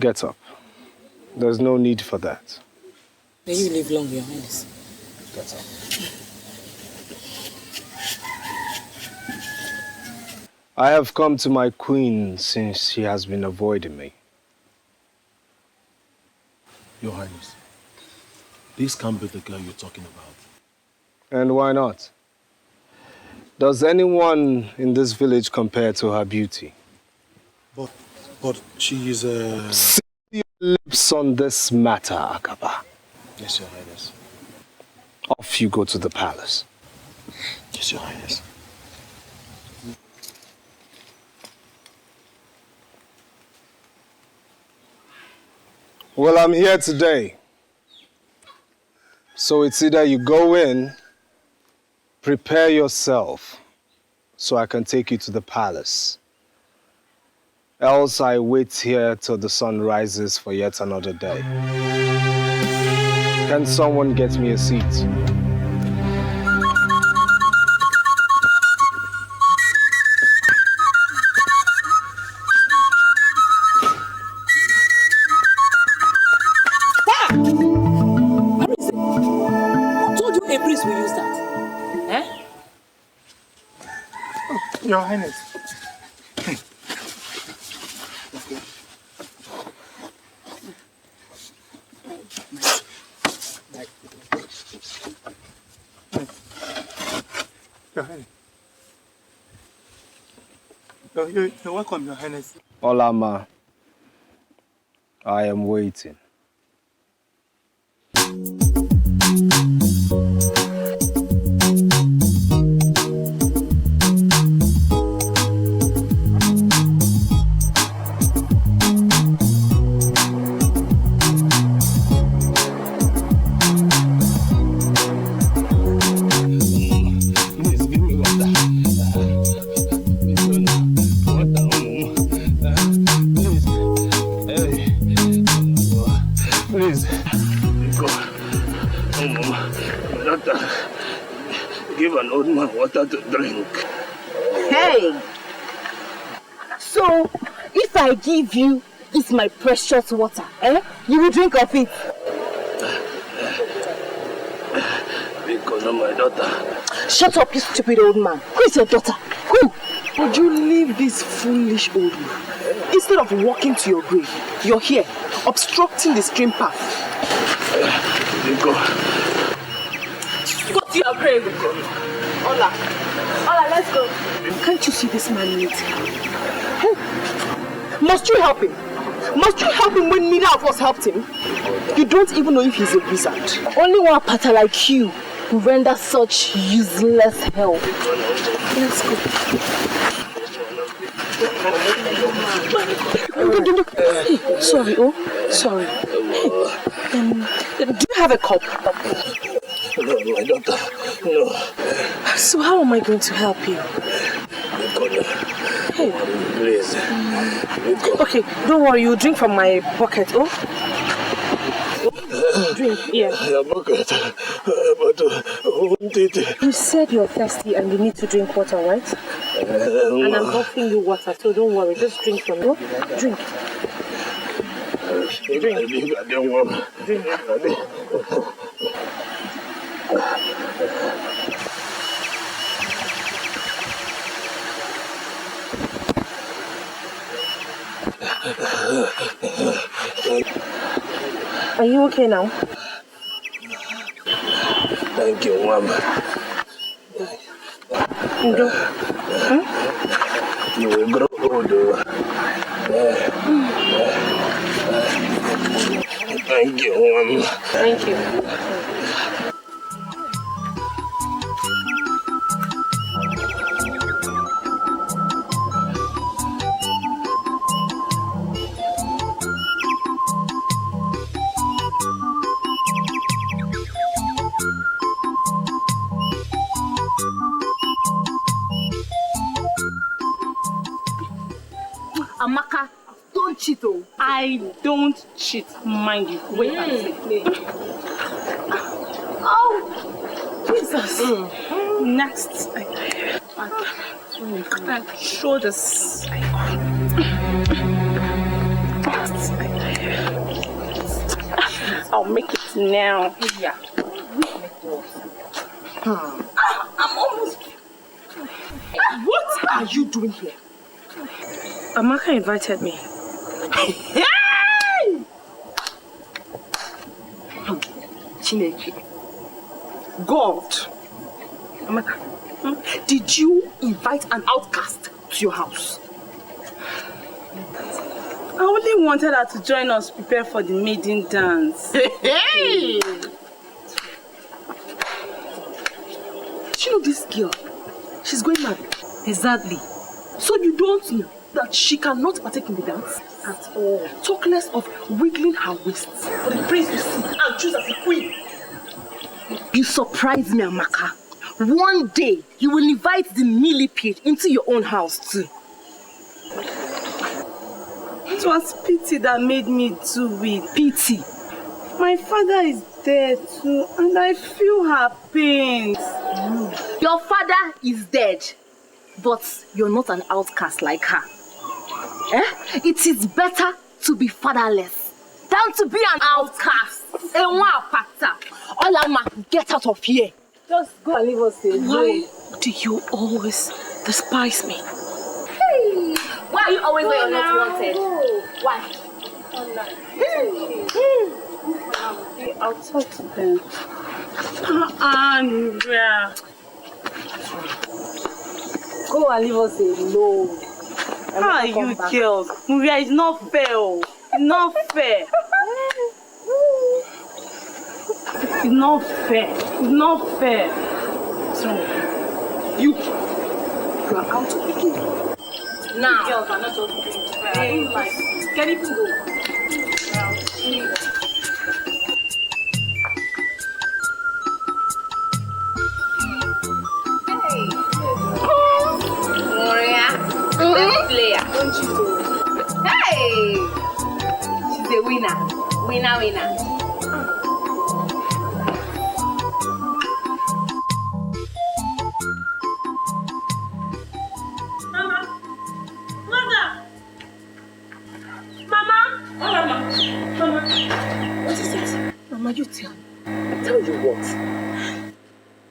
Get up. There's no need for that. May you live long, Your Highness. Get up. I have come to my queen since she has been avoiding me. Your Highness, this can't be the girl you're talking about. And why not? Does anyone in this village compare to her beauty? But she is a... Seal your lips on this matter, Akaba. Yes, Your Highness. Off you go to the palace. Yes, Your Highness. Well, I'm here today. So it's either you go in, prepare yourself, so I can take you to the palace. Else I wait here till the sun rises for yet another day. Can someone get me a seat? Your Highness. Your Highness. You're welcome, Your Highness. Olama, I am waiting. Give an old man water to drink. Hey! So, if I give you this my precious water, you will drink of it? Because of my daughter. Shut up, you stupid old man. Who is your daughter? Who? Would you leave this foolish old man? Instead of walking to your grave, you're here, obstructing the stream path. Go to your grave. Ola, let's go. Can't you see this man needs help? Must you help him? Must you help him when neither of us helped him? You don't even know if he's a wizard. Only one pattern like you who render such useless help. Let's go. Sorry, sorry. Do you have a cup? No, my daughter, no. So how am I going to help you? Hey. Please. Okay, don't worry, you drink from my bucket, Drink, yeah. Your bucket, but you said you're thirsty and you need to drink water, right? And I'm offering you water, so don't worry, just drink from it. Drink. Drink. I don't want. Drink. Are you okay now? Thank you, Mama. Ndo. You will grow older. Thank you, Mama. Thank you. Amaka, don't cheat, oh. I don't cheat, mind you. Wait and see. Oh, Jesus. Next, shoulders. I'll make it now. Yeah. I'm almost... What are you doing here? Amaka invited me. Hey! Chineke. God. Amaka, did you invite an outcast to your house? I only wanted her to join us prepare for the maiden dance. Hey! You know this girl? She's going married. Exactly. So you don't know that she cannot partake in the dance at all. Talk less of wiggling her waists for the prince to see and choose as a queen. You surprise me, Amaka. One day, you will invite the millipede into your own house too. It was pity that made me do it. Pity. My father is dead too, and I feel her pain. Your father is dead, but you're not an outcast like her. It is better to be fatherless than to be an outcast. Olama, get out of here. Just go and leave us alone. Why do you always despise me? Hey, why are you always where you're not wanted? Why? I'll talk to them. Andrea. Go and leave us alone. How are you girls? Maria, it's not fair. It's not fair. It's not fair. It's not fair. So, you are out of the game. Now. Girls are not just doing fair. I don't like it. Can it go? Player. Don't you do? Hey! She's a winner. Winner. Mama, what is it? Mama, you tell me. Tell you what?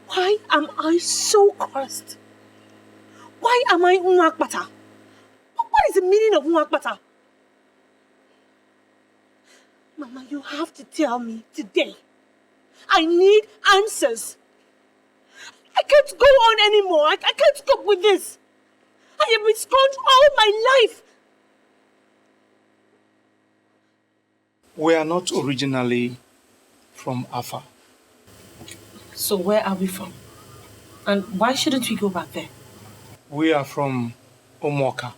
Why am I so cursed? Why am I Unwakbata? What is the meaning of Unwakbata? Mama, you have to tell me today. I need answers. I can't go on anymore. I can't cope with this. I have been scorned all my life. We are not originally from Afa. So where are we from? And why shouldn't we go back there? We are from Omoka,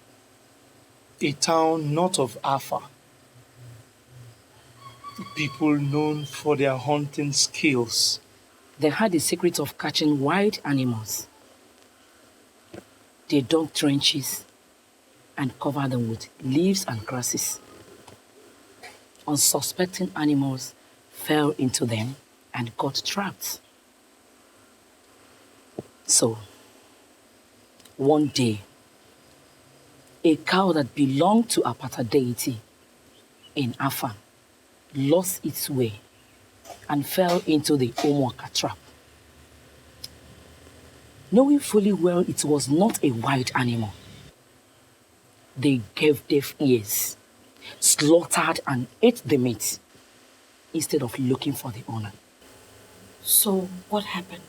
a town north of Afa. People known for their hunting skills. They had the secret of catching wild animals. They dug trenches and covered them with leaves and grasses. Unsuspecting animals fell into them and got trapped. So, one day, a cow that belonged to a Apata deity in Afa lost its way and fell into the Omoka trap. Knowing fully well it was not a wild animal, they gave deaf ears, slaughtered and ate the meat instead of looking for the owner. So what happened?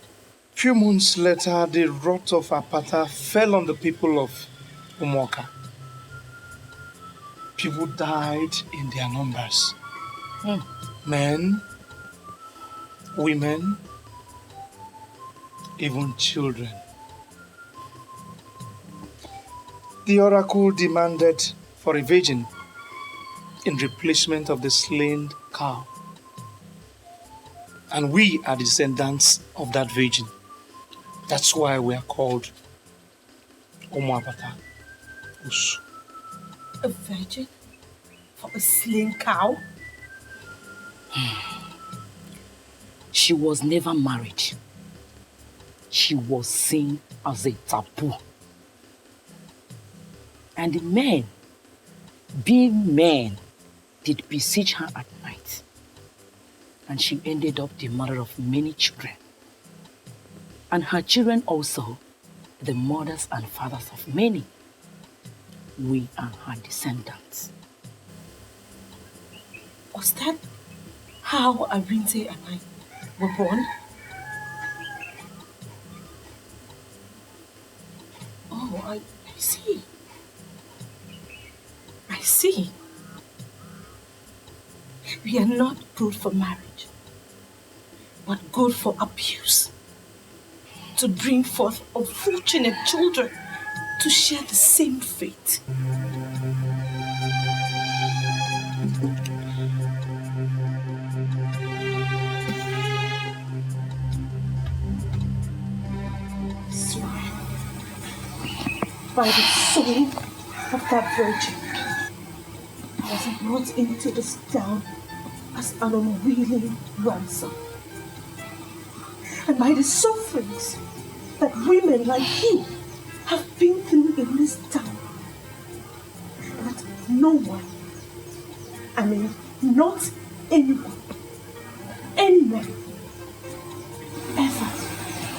Few months later, the wrath of Apata fell on the people of Omoka. People died in their numbers. Men, women, even children. The oracle demanded for a virgin in replacement of the slain cow. And we are the descendants of that virgin. That's why we are called Omoapata Usu. A virgin? For a slain cow? She was never married. She was seen as a taboo. And the men, being men, did besiege her at night. and she ended up the mother of many children. And her children also, the mothers and fathers of many. We are her descendants. Was that how Arinte and I were born? Oh, I see. I see. We are not good for marriage, but good for abuse. To bring forth unfortunate children to share the same fate. Swear by the soul of that virgin, I was brought into this town as an unwilling ransom. And by the sufferings that women like you have been through in this town, that no one, I mean not anyone, ever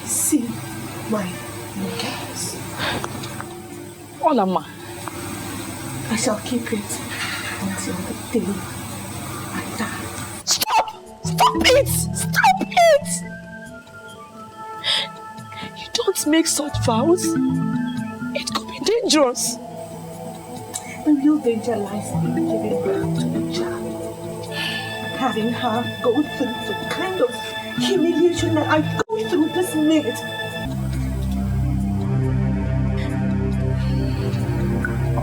see my nakedness. Olama. I shall keep it until the day I die. Stop! Stop it! Stop it! You don't make such vows. It could be dangerous. The real danger lies in giving birth to a child. Having her go through the kind of humiliation that I go through this minute.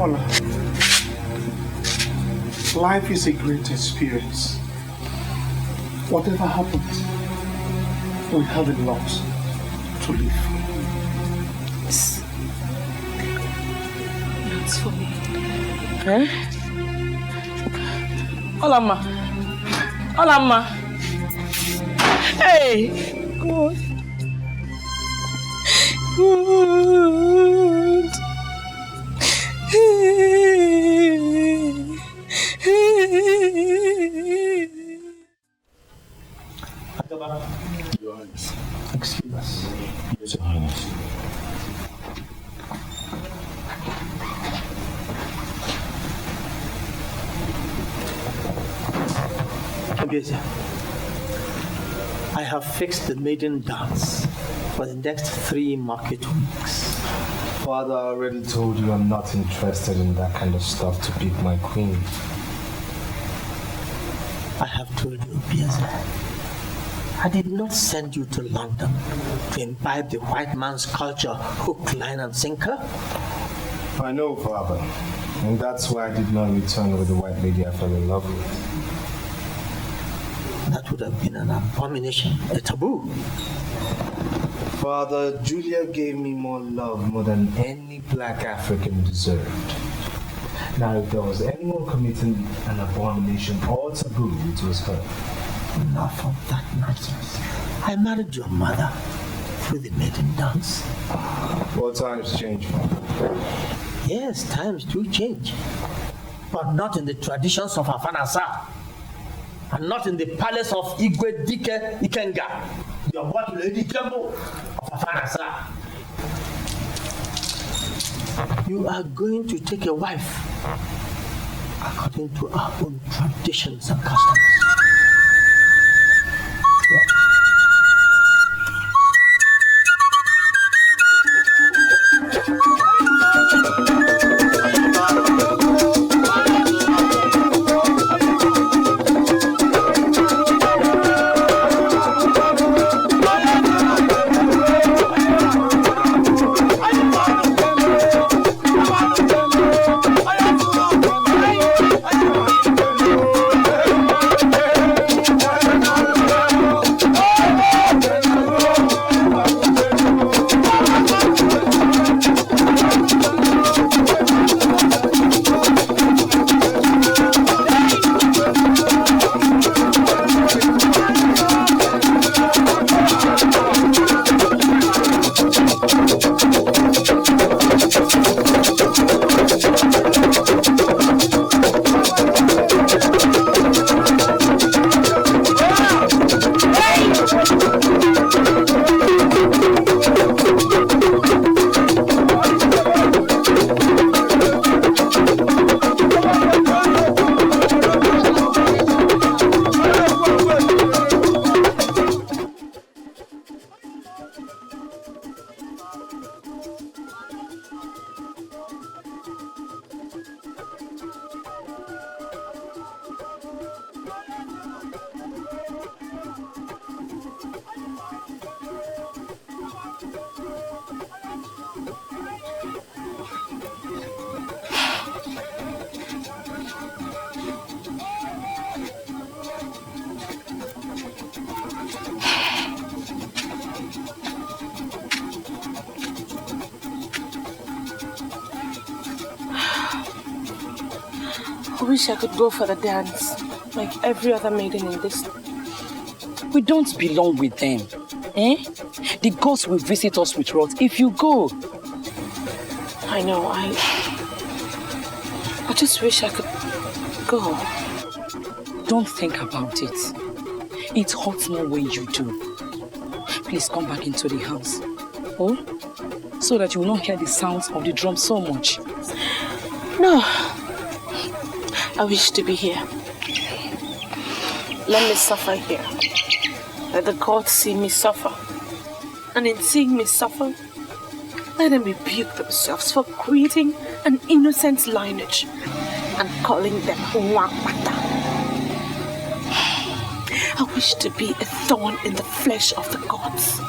Ola, life is a great experience. Whatever happens, we have a lot to live. Yes. That's for me. Eh? Olama. Olama. Hey! God. God. Your Highness. Excuse us. Yes, Your Highness. I have fixed the maiden dance for the next 3 market weeks. Father, I already told you I'm not interested in that kind of stuff to pick my queen. I have told you, Obieze, I did not send you to London to imbibe the white man's culture, hook, line, and sinker. I know, Father. And that's why I did not return with the white lady I fell in love with. That would have been an abomination, a taboo. Father, Julia gave me more love more than any black African deserved. Now, if there was anyone committing an abomination or taboo, it was her. Enough of that nonsense. I married your mother through the maiden dance. Well, times change, Father. Yes, times do change. But not in the traditions of Afanasa. And not in the palace of Igwe Dike Ikenga. You are what Lady Jumbo of Afanasa. You are going to take a wife according to our own traditions and customs. I wish I could go for the dance, like every other maiden in this. We don't belong with them. Eh? The gods will visit us with wrath if you go. I know, I just wish I could go. Don't think about it. It hurts more when you do. Please come back into the house. Oh? So that you will not hear the sounds of the drum so much. No. I wish to be here. Let me suffer here. Let the gods see me suffer. And in seeing me suffer, let them rebuke themselves for creating an innocent lineage and calling them Nwakpata. I wish to be a thorn in the flesh of the gods.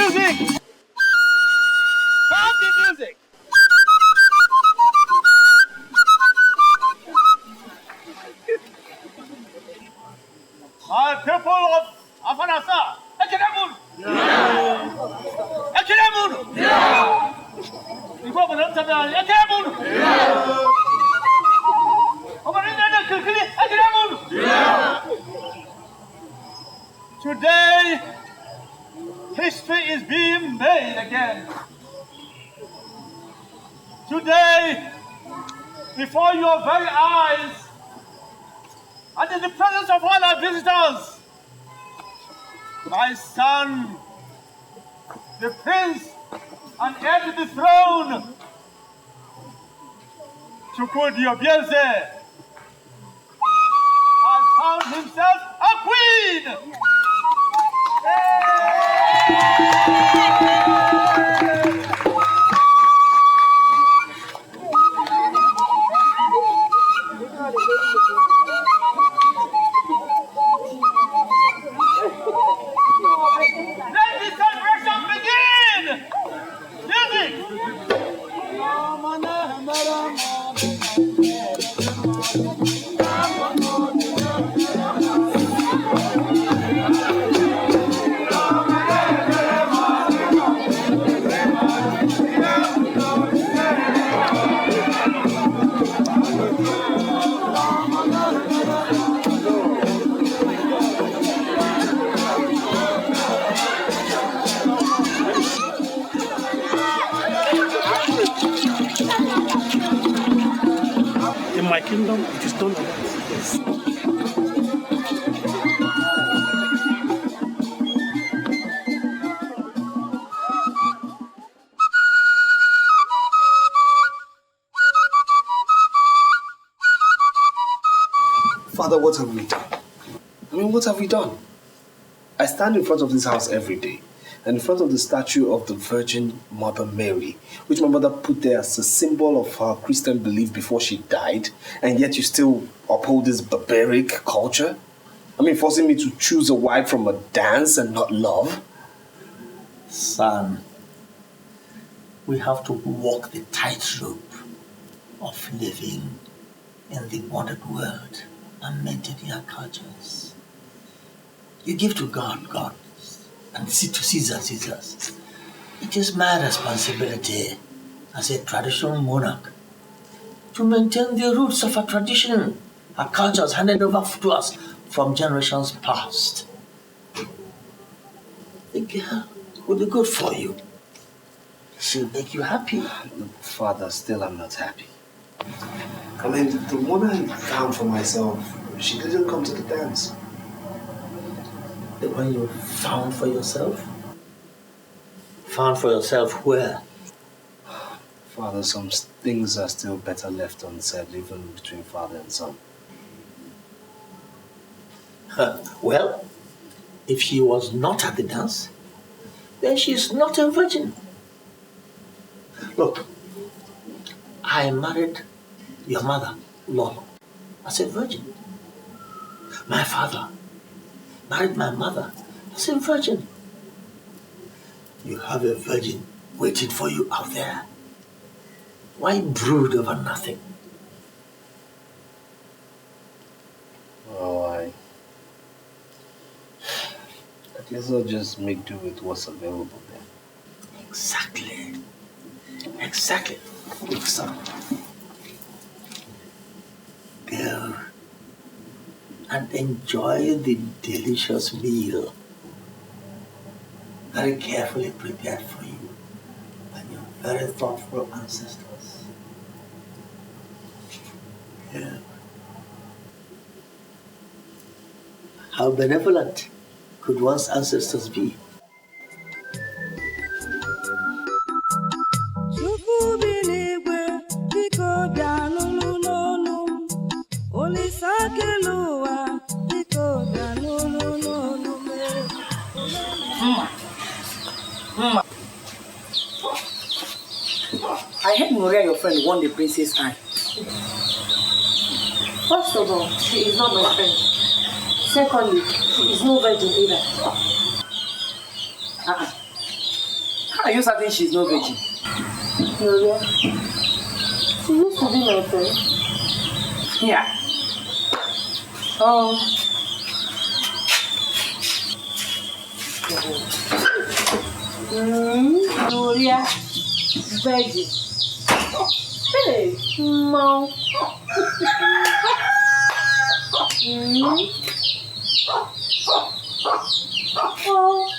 music! Stop the music! My people of Afanasa, Ekelemun! Ekelemun! Before we don't have Ekelemun! Today, history is being made again. Today, before your very eyes, and in the presence of all our visitors, my son, the prince and heir to the throne, Chukwudi Obieze, has found himself a queen! Let the celebration begin! Music! In my kingdom, it is done like this. Father, what have we done? What have we done? I stand in front of this house every day, and in front of the statue of the Virgin Mother Mary, which my mother put there as a symbol of her Christian belief before she died, and yet you still uphold this barbaric culture? Forcing me to choose a wife from a dance and not love? Son, we have to walk the tightrope of living in the modern world and maintaining our cultures. You give to God, God, and to Caesar, Caesar's. It is my responsibility as a traditional monarch to maintain the roots of our tradition, our cultures handed over to us from generations past. The girl will be good for you. She'll make you happy. Father, still I'm not happy. The woman I found for myself, she didn't come to the dance. The one you found for yourself? Found for yourself where? Father, some things are still better left unsaid, even between father and son. Well, if she was not at the dance, then she's not a virgin. Look, I married your mother, Lolo, as a virgin. My father married my mother as a virgin. You have a virgin waiting for you out there. Why brood over nothing? Oh, I guess I'll just make do with what's available then. Exactly. Look, son. Go and enjoy the delicious meal very carefully prepared for you by your very thoughtful ancestors. Yeah. How benevolent could one's ancestors be? I heard Maria, your friend, won the princess eye. First of all, she is not my friend. Secondly, she is no virgin either. are you certain she's no virgin? Gloria, she used to be my friend. Yeah. Oh. Gloria, virgin. Hey, mom. Oh.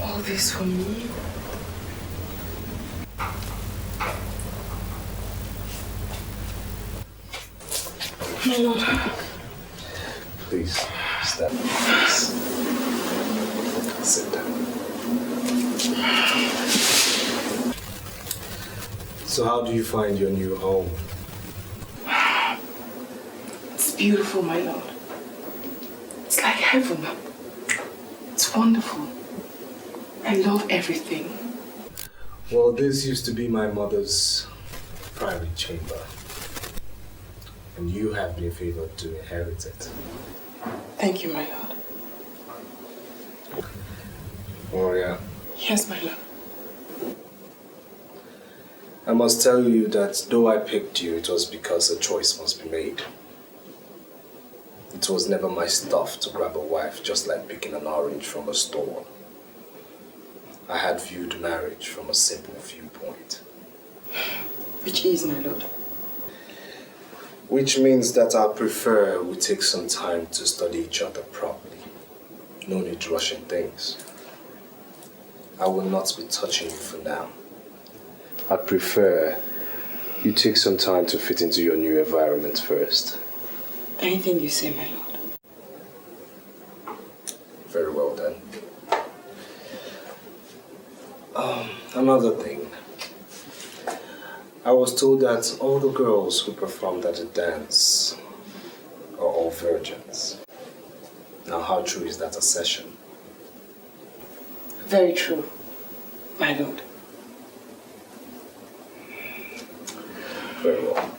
All this for me? My lord. Please, stand up, please. Sit down. So how do you find your new home? It's beautiful, my lord. It's like heaven. It's wonderful. I love everything. Well, this used to be my mother's private chamber. And you have been favored to inherit it. Thank you, my lord. Gloria, Yes, my lord. I must tell you that though I picked you, it was because a choice must be made. It was never my stuff to grab a wife just like picking an orange from a store. I had viewed marriage from a simple viewpoint. Which is, my lord? Which means that I prefer we take some time to study each other properly. No need rushing things. I will not be touching you for now. I'd prefer you take some time to fit into your new environment first. Anything you say, my lord. Very well then. Another thing. I was told that all the girls who performed at the dance are all virgins. Now, how true is that assertion? Very true, my lord. Very well.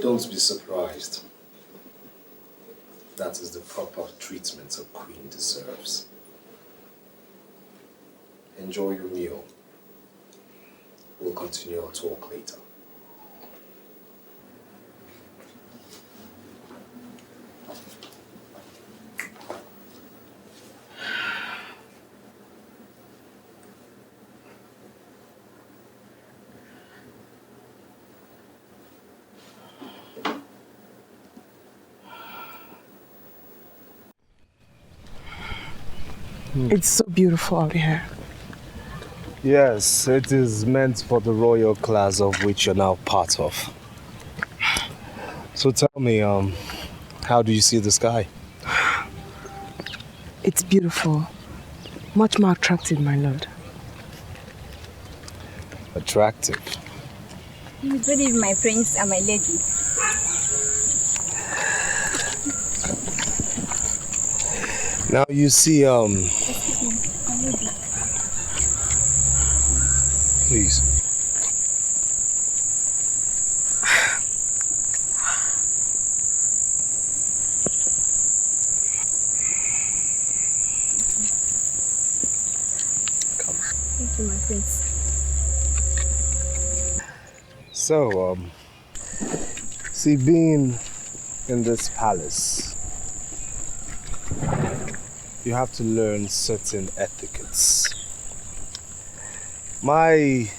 Don't be surprised. That is the proper treatment a queen deserves. Enjoy your meal. We'll continue our talk later. It's so beautiful out here. Yes, it is meant for the royal class of which you're now part of. So tell me, how do you see the sky? It's beautiful. Much more attractive, my lord. Attractive? Good evening, my prince and my lady. Now you see, please. Come. Thank you, my prince. So, see, being in this palace, you have to learn certain etiquettes. My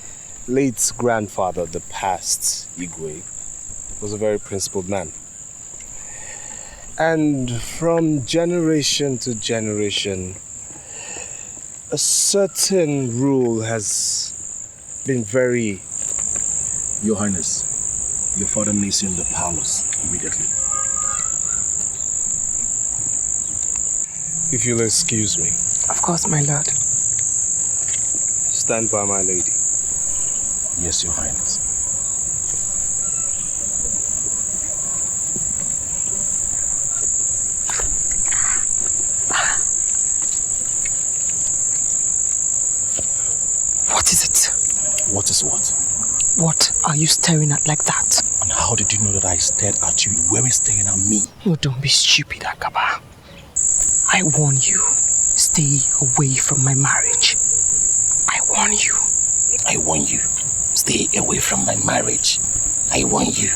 late grandfather, the past Igwe, was a very principled man. And from generation to generation, a certain rule has been very... Your Highness, your father needs you in the palace immediately. If you'll excuse me. Of course, my lord. Stand by my lady. Yes, your Highness. What is it? What is what? What are you staring at like that? And how did you know that I stared at you? You weren't staring at me. Oh, don't be stupid, Agaba. I warn you, stay away from my marriage. I warn you. I warn you. Stay away from my marriage. I warn you.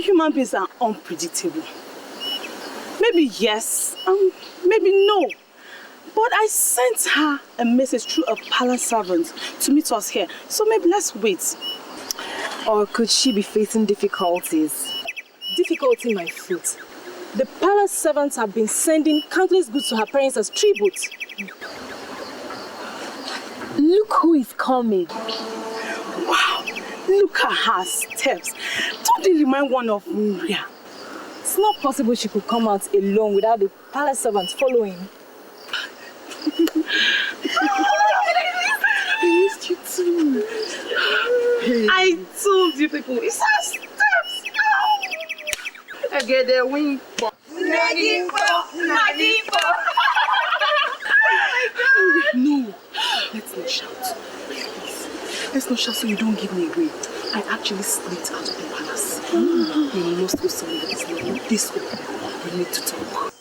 Human beings are unpredictable. Maybe yes, maybe no. But I sent her a message through a palace servant to meet us here. So maybe let's wait. Or could she be facing difficulties? Difficulty, my foot. The palace servants have been sending countless goods to her parents as tribute. Look who is coming. Wow, look at her steps. Don't they remind one of Maria? It's not possible she could come out alone without the palace servants following. I missed you too. I told you people, it's her steps. I get the wing. No, let's not shout. Please. Let's not shout so you don't give me away. I actually slipped out of the palace. We must go somewhere that is not this open. We need to talk.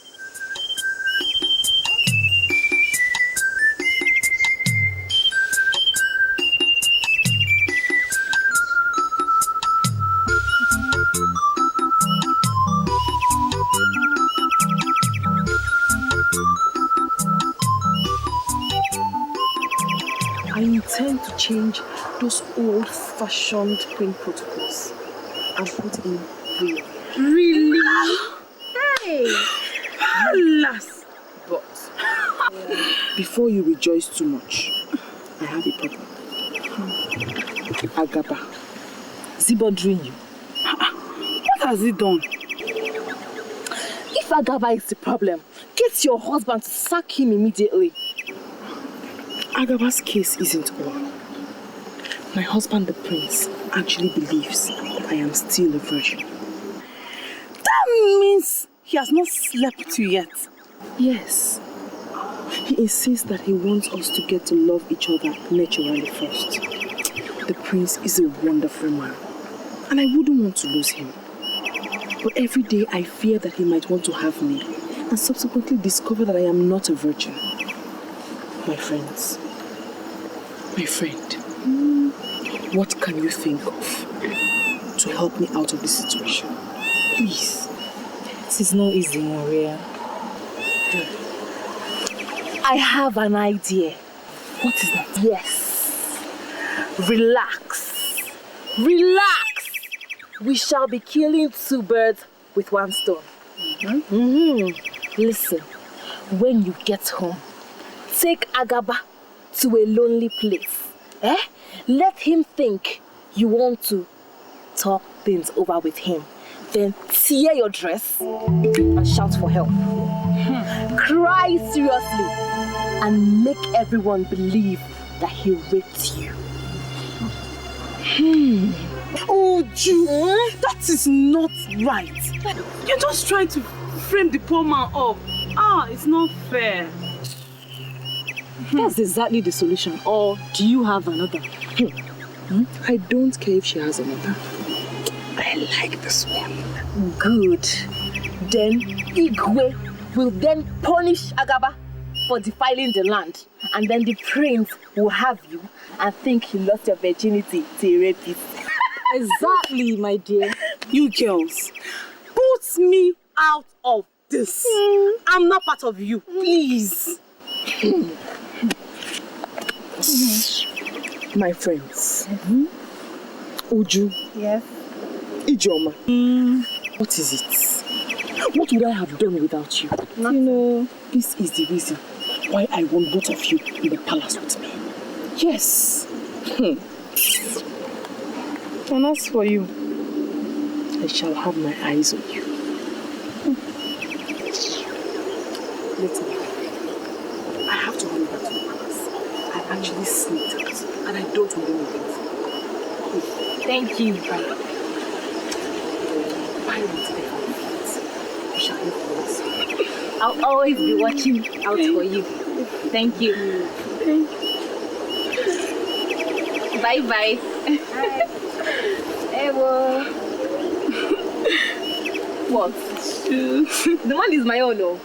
I intend to change those old-fashioned queen protocols and put in real. Really? Hey! Alas! But before you rejoice too much, I have a problem. Agaba. Is he bothering you? What has he done? If Agaba is the problem, get your husband to sack him immediately. Agaba's case isn't all. My husband, the prince, actually believes I am still a virgin. That means he has not slept yet. Yes. He insists that he wants us to get to love each other naturally first. The prince is a wonderful man, and I wouldn't want to lose him. But every day I fear that he might want to have me, and subsequently discover that I am not a virgin. My friends, my friend, what can you think of to help me out of this situation? Please. This is not easy, Maria. I have an idea. What is that? Yes. Relax. Relax. We shall be killing two birds with one stone. Listen, when you get home, take Agaba to a lonely place. Let him think you want to talk things over with him. Then tear your dress and shout for help. Cry seriously and make everyone believe that he raped you. Uju, that is not right. You're just trying to frame the poor man up. It's not fair. That's exactly the solution. Or do you have another? I don't care if she has another. I like this one. Good. Then Igwe will then punish Agaba for defiling the land. And then the prince will have you and think you lost your virginity to a rapist. Exactly, my dear. You girls, put me out of this. I'm not part of you, please. My friends. Uju. Yes. Ijoma. What is it? What would I have done without you? Nothing. This is the reason why I want both of you in the palace with me. Yes. And as for you, I shall have my eyes on you. Listen, I have to run back to the palace. I actually sneaked out and I don't want anything. Thank you. Bye. Bye. You shall look for us. I'll always be watching out for you. Thank you. Bye-bye. Bye. Ewo. What? The money is my own, though.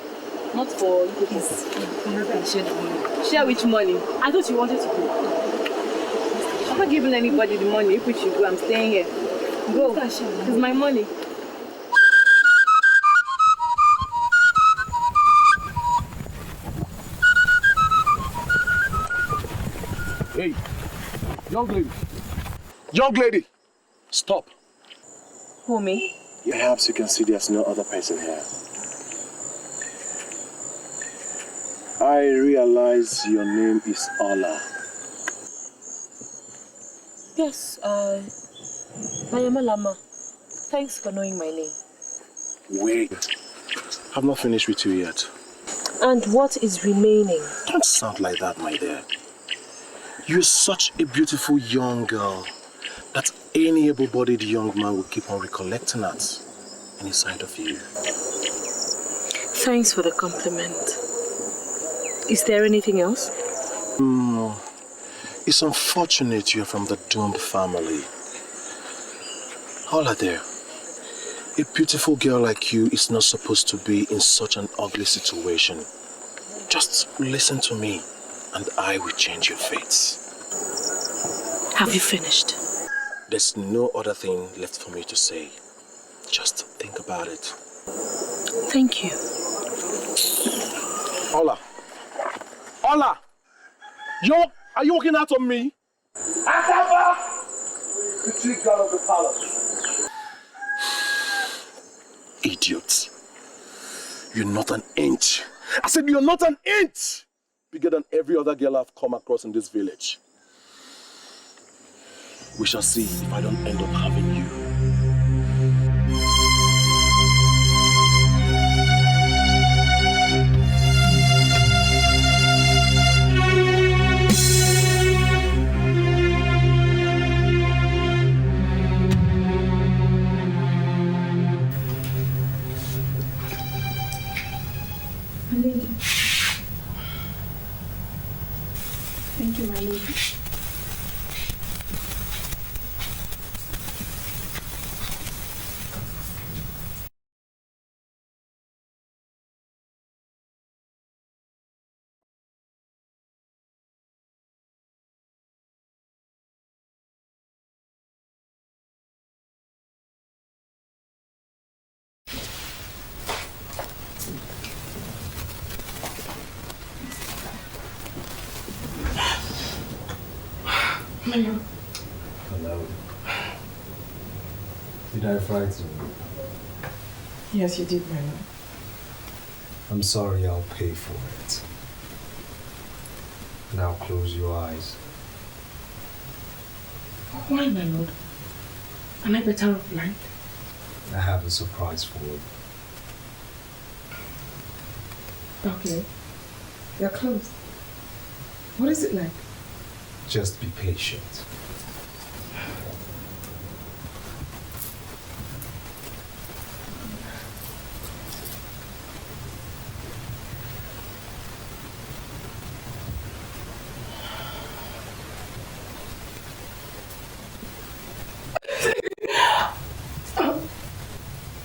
Not for you. Please. Share which money? I thought you wanted to go. I'm not giving anybody the money. If we should go, I'm staying here. Go. It's my money. Hey, young lady. Young lady, stop. Who, me? Perhaps you can see there's no other person here. I realize your name is Ola. Yes, I am Alama. Thanks for knowing my name. Wait, I've not finished with you yet. And what is remaining? Don't sound like that, my dear. You're such a beautiful young girl that any able-bodied young man will keep on recollecting at any sight of you. Thanks for the compliment. Is there anything else? It's unfortunate you're from the doomed family. Hola there. A beautiful girl like you is not supposed to be in such an ugly situation. Just listen to me and I will change your fates. Have you finished? There's no other thing left for me to say. Just think about it. Thank you. Ola! Ola! Are you walking out on me? Akaba! The trick girl of the palace. Idiot. You're not an inch. I said you're not an inch bigger than every other girl I've come across in this village. We shall see if I don't end up having you. Thank you, my lady. Hello. Did I frighten you? Yes, you did, my lord. I'm sorry, I'll pay for it. Now close your eyes. Why, my lord? Am I better off blind? I have a surprise for you. Okay. You're closed. What is it like? Just be patient.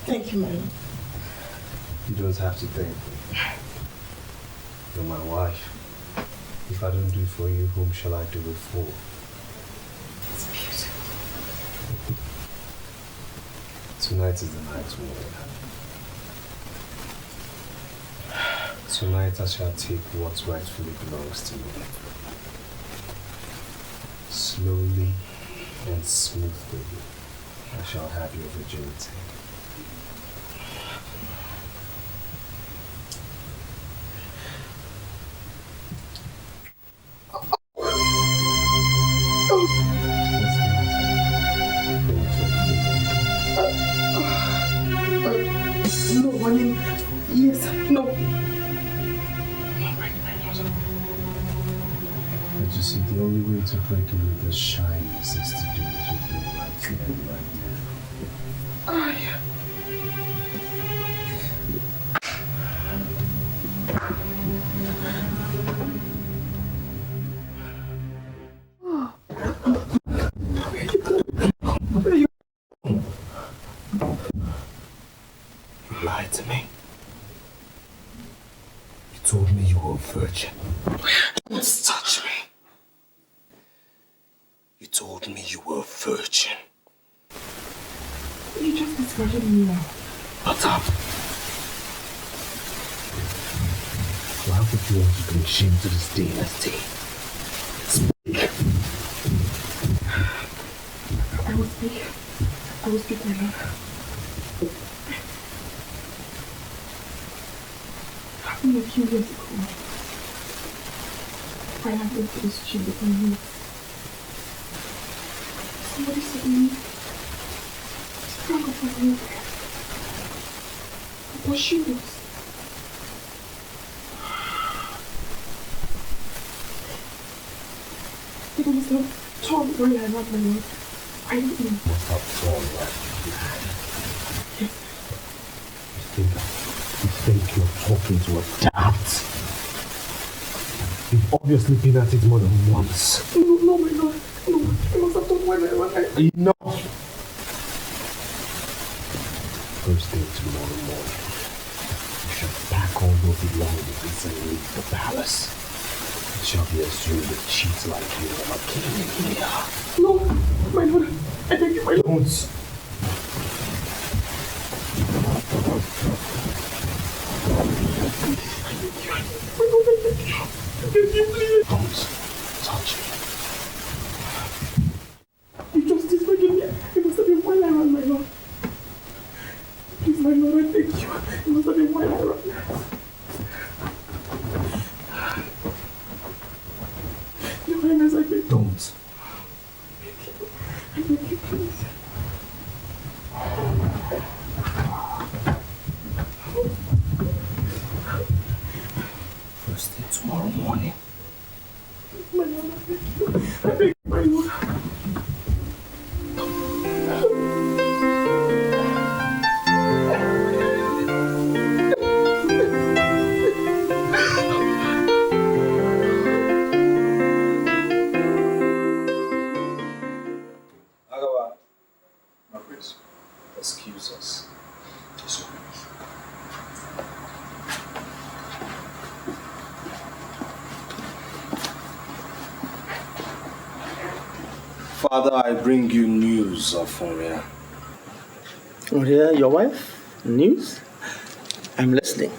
Thank you, my lord. You don't have to thank me. You're my wife. If I don't do it for you, whom shall I do it for? It's beautiful. Tonight is the night, Moria. Tonight I shall take what rightfully belongs to me. Slowly and smoothly, I shall have your virginity. No, I mean, yes, no. But you see, the only way to break away the shyness is to do what you're doing right here and right now. You lied to me. You told me you were a virgin. Don't touch me. You told me you were a virgin. You just discarded me now. Shut up. Why would you want to bring shame to this dynasty? Speak. I will speak. I will speak, my lord. Happened a few years ago. I entered into this chamber with my niece. Somebody suddenly sprang up my leg. But she was. It was a torn while I ran my lord. I don't know. What's up, torn right? Yes. You think you're talking to a dad? You've obviously been at it more than once. No, my lord. No, I must have done when I ran. Enough! First thing tomorrow morning, you shall pack all your belongings and leave the palace. It shall be assumed that cheats like you never came in here. No, my lord. I beg you, my lord. Don't. Don't touch me. You just disregarded me. It must have been while I ran, my lord. Please, my lord, I thank you. It must have been while I ran. Your Highness, I beg you. Don't. I beg you, please. First thing tomorrow morning. My lord, I beg you. I beg you, my lord. Agawa, Margaret, excuse us. Yes, sir. Father, I bring you news of Oria. Oria, your wife? News? I'm listening.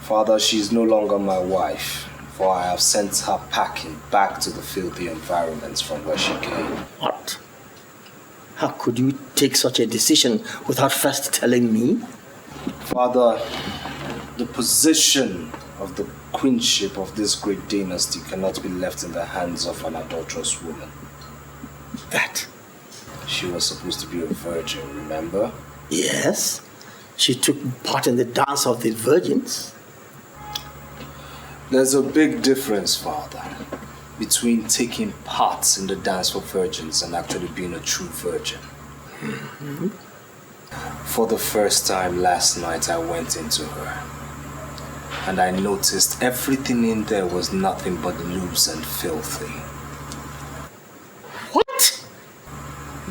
Father, she is no longer my wife, for I have sent her packing back to the filthy environments from where she came. What? How could you take such a decision without first telling me? Father, the position of the queenship of this great dynasty cannot be left in the hands of an adulterous woman. That? She was supposed to be a virgin, remember? Yes. She took part in the dance of the virgins. There's a big difference, Father, between taking part in the dance for virgins and actually being a true virgin. Mm-hmm. For the first time last night, I went into her. And I noticed everything in there was nothing but loose and filthy. What?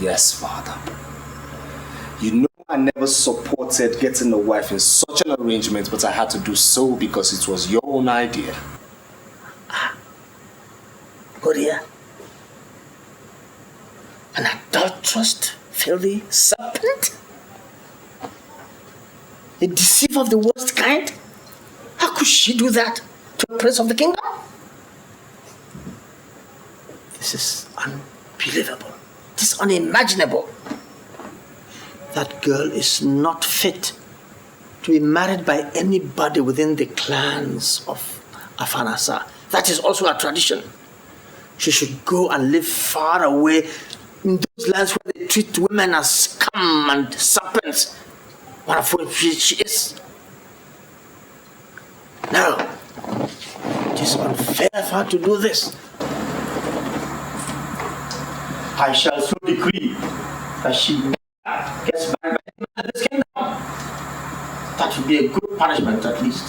Yes, Father. You know never supported getting a wife in such an arrangement, but I had to do so because it was your own idea. Gloria, an adulterous, filthy serpent? A deceiver of the worst kind? How could she do that to a prince of the kingdom? This is unbelievable. This is unimaginable. That girl is not fit to be married by anybody within the clans of Afanasa. That is also a tradition. She should go and live far away in those lands where they treat women as scum and serpents. One of which she is. No, it is unfair for her to do this. I shall so decree that she never gets married by anyone in this kingdom. That would be a good punishment at least.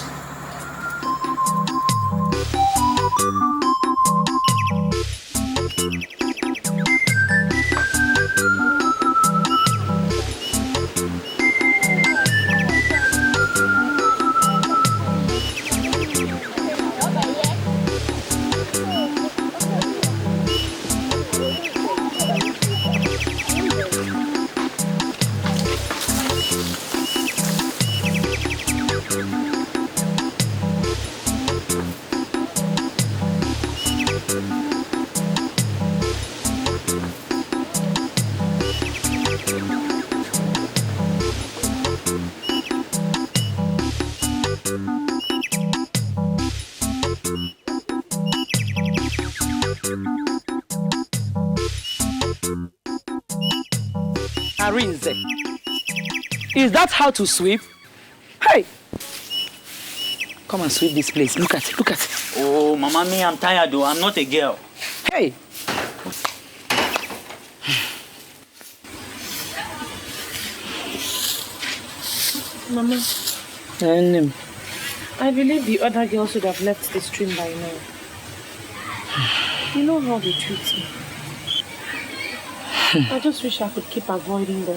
Arinze, is that how to sweep? Hey! Come and sweep this place. Look at it, look at it. Oh, Mama, me, I'm tired though. I'm not a girl. Hey! Mama, I believe the other girls should have left the stream by now. You know how they treat me. I just wish I could keep avoiding them.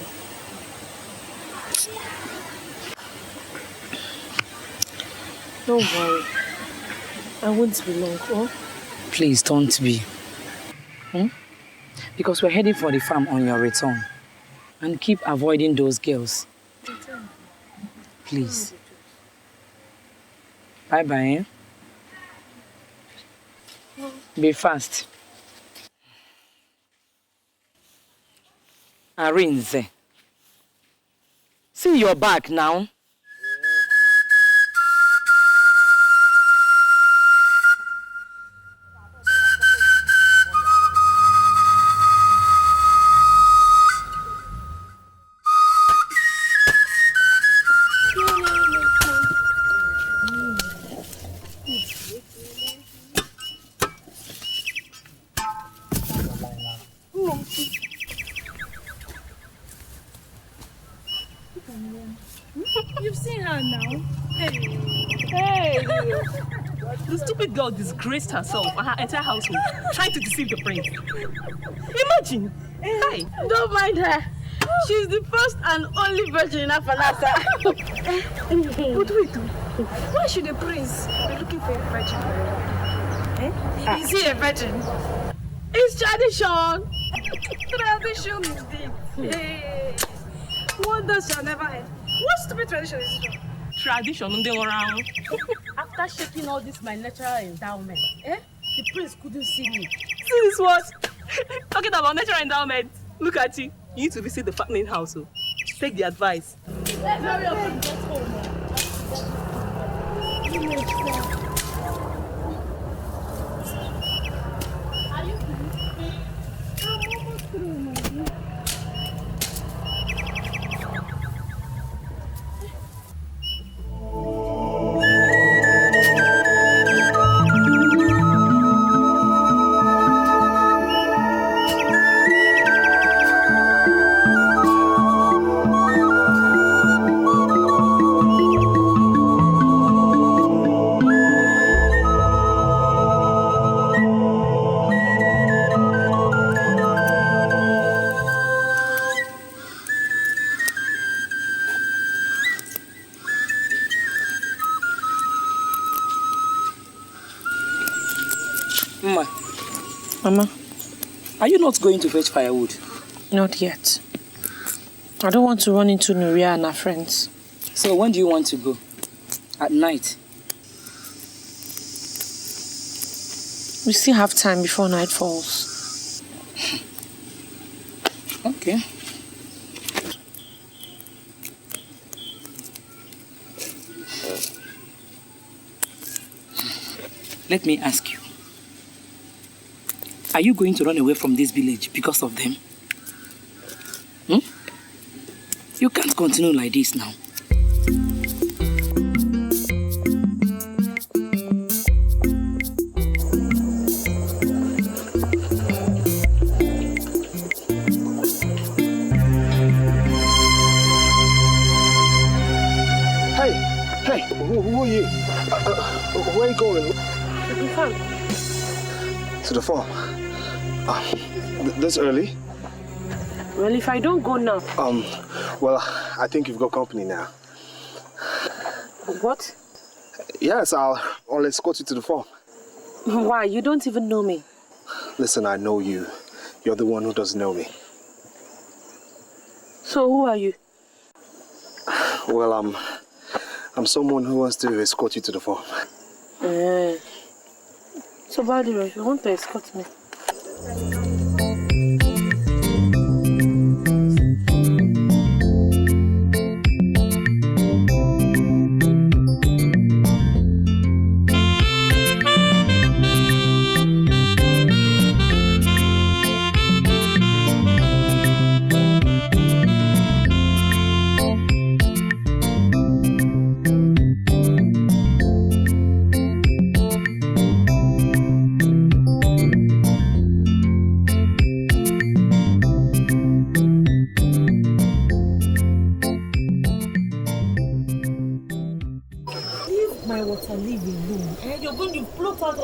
Don't worry. I won't be long, oh? Please don't be. Because we're heading for the farm on your return. And keep avoiding those girls. Please. Bye-bye, Be fast. Arinze. See your back now. You've seen her now. Hey! The stupid girl disgraced herself and her entire household, trying to deceive the prince. Imagine! Hi! Don't mind her. She's the first and only virgin in Afanasa. But wait, why should the prince be looking for a virgin? Is he a virgin? It's tradition. Tradition indeed. Hey. Wonders shall never end. What stupid tradition is this? Tradition, around. After shaking all this my natural endowment, the prince couldn't see me. See this what? Talking about natural endowment. Look at you. You need to visit the fattening house. Take the advice. Let's hurry up and get home. Are you through? I'm almost through, my dear. Are you not going to fetch firewood? Not yet. I don't want to run into Nuria and her friends. So when do you want to go? At night? We still have time before night falls. Okay. Let me ask you. Are you going to run away from this village because of them? You can't continue like this now. Hey, who are you? Where are you going? To the farm. This early? Well, if I don't go now... Well, I think you've got company now. What? Yes, I'll escort you to the farm. Why? You don't even know me. Listen, I know you. You're the one who doesn't know me. So who are you? Well, I'm someone who wants to escort you to the farm. So, Badiro, if you want to escort me.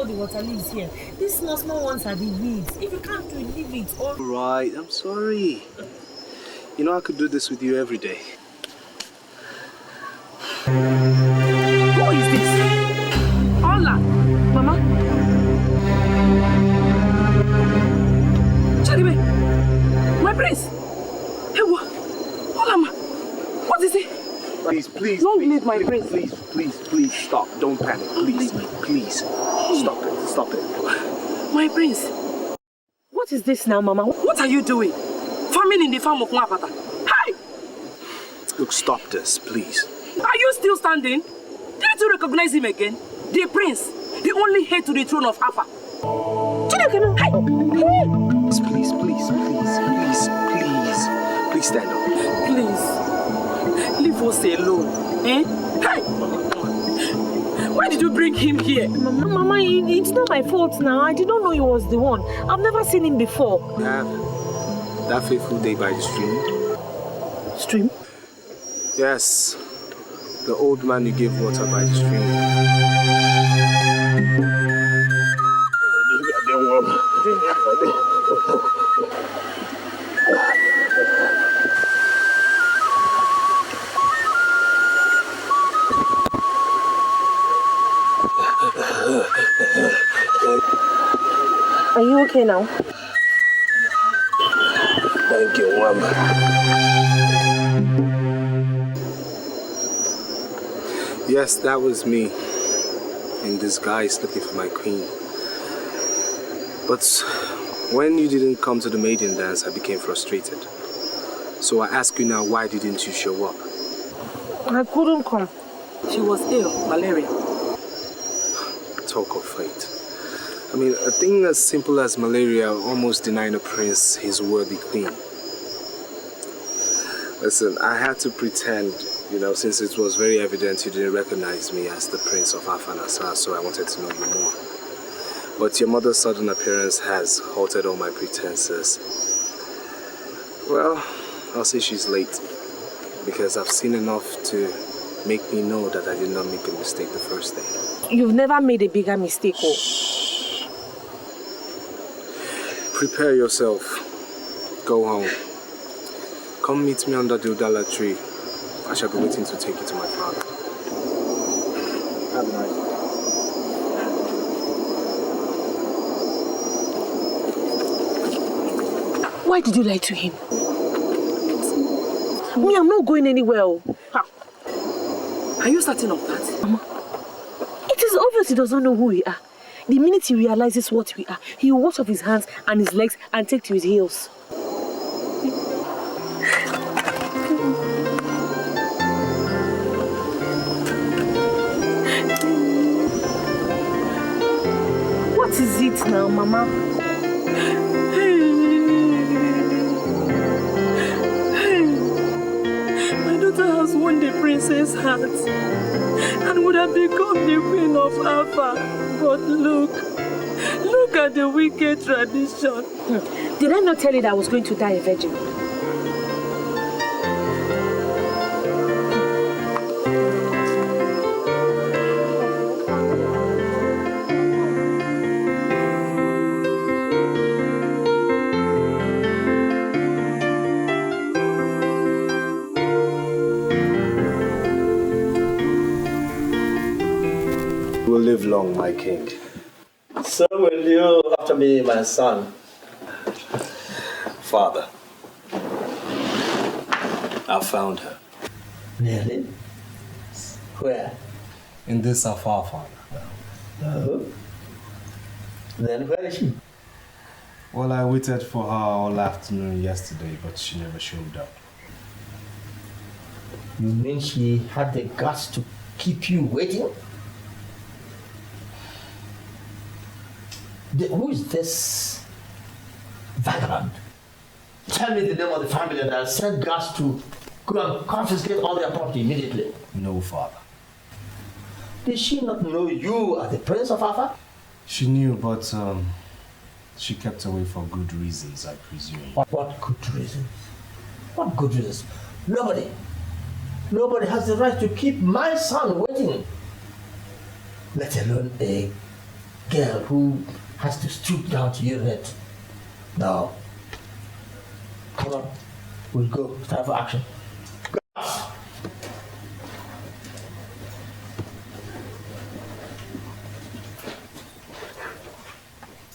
Water leaves here. These small ones are the weeds. If you can't do it, leave it. Or... Right, I'm sorry. You know I could do this with you every day. Who is this? Ola! Mama? Charibe! My prince! Hey, what? Ola, ma! What is it? Please, don't leave my prince. Please, stop. Don't panic. Please. Stop it. My prince. What is this now, Mama? What are you doing? Farming in the farm of Mwapata. Hi! Look, stop this, please. Are you still standing? Didn't you recognize him again? The prince, the only heir to the throne of Afa. Please stand up. Please. Leave us alone. Eh? Hey! Why did you bring him here? Mama, it's not my fault now. I didn't know he was the one. I've never seen him before. That fateful day by the stream. Stream? Yes. The old man you gave water by the stream. Are you okay now? Thank you, Mama. Yes, that was me. In disguise looking for my queen. But when you didn't come to the maiden dance, I became frustrated. So I ask you now, why didn't you show up? I couldn't come. She was ill, malaria. Talk of fate. I mean, a thing as simple as malaria almost denying a prince his worthy queen. Listen, I had to pretend, since it was very evident you didn't recognize me as the prince of Afanasa, so I wanted to know you more. But your mother's sudden appearance has halted all my pretenses. Well, I'll say she's late, because I've seen enough to make me know that I did not make a mistake the first day. You've never made a bigger mistake, oh. Prepare yourself. Go home. Come meet me under the Udala tree. I shall be waiting to take you to my father. Have a nice day. Why did you lie to him? Me, I'm not going anywhere. Are you certain of that? Mama, it is obvious he does not know who we are. The minute he realizes what we are, he will wash off his hands and his legs and take to his heels. What is it now, Mama? My daughter has won the princess' heart and would have become the queen of Alpha. But look at the wicked tradition. Did I not tell you that I was going to die a virgin? Live long, my king. So will you after me, my son. Father, I found her. Really? Where? In this Afar, Father. Oh. Then where is she? Well, I waited for her all afternoon yesterday, but she never showed up. You mean she had the guts to keep you waiting? Who is this vagabond? Tell me the name of the family that I'll send guards to go and confiscate all their property immediately. No, Father. Did she not know you are the Prince of Alpha? She knew, but she kept away for good reasons, I presume. What good reasons? What good reasons? Nobody has the right to keep my son waiting. Let alone a girl who has to stoop down to urinate. Now, come on, we'll go. It's time for action. Go.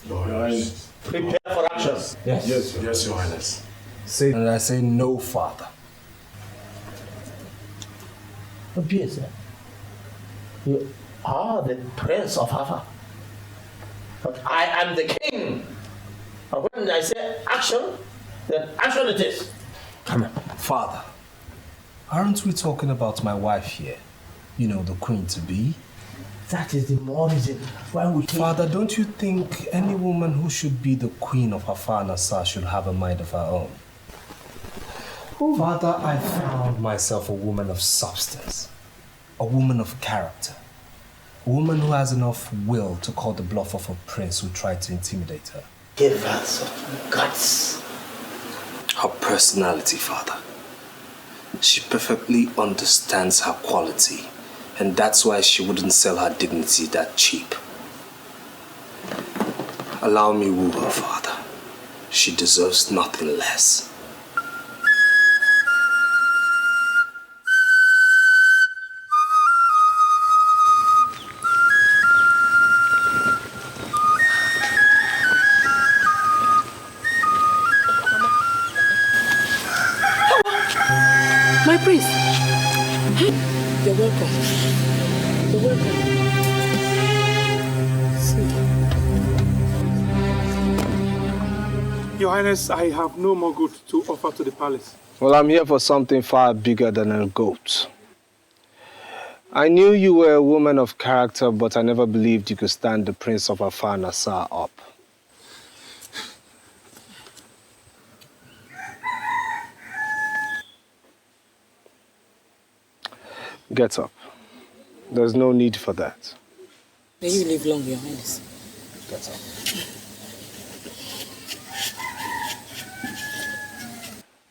Your Highness. Prepare for action. Yes. Yes, Your Highness. And I say no, Father. Obvious, you are the Prince of Alpha. But I am the king. And when I say action, then action it is. Come on. Father, aren't we talking about my wife here? You know, the queen-to-be? That is the more reason why we take... Father, don't you think any woman who should be the queen of Afar Nassar should have a mind of her own? Oh. Father, I found myself a woman of substance, a woman of character, a woman who has enough will to call the bluff of a prince who tried to intimidate her. Give her some guts. Her personality, Father. She perfectly understands her quality, and that's why she wouldn't sell her dignity that cheap. Allow me woo her, Father. She deserves nothing less. My priest. You're welcome. You're welcome. Your Highness, I have no more goods to offer to the palace. Well, I'm here for something far bigger than a goat. I knew you were a woman of character, but I never believed you could stand the Prince of Afar Nassar up. Get up. There's no need for that. May you live long, Your Highness. Get up.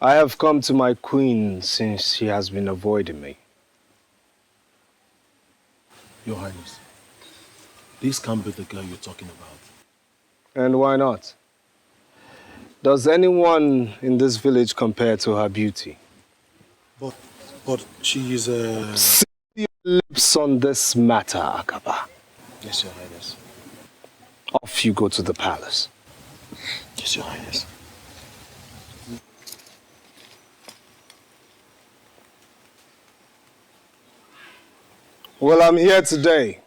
I have come to my queen since she has been avoiding me. Your Highness, this can't be the girl you're talking about. And why not? Does anyone in this village compare to her beauty? But she is a... Seal your lips on this matter, Akaba. Yes, Your Highness. Off you go to the palace. Yes, Your Highness. Well, I'm here today.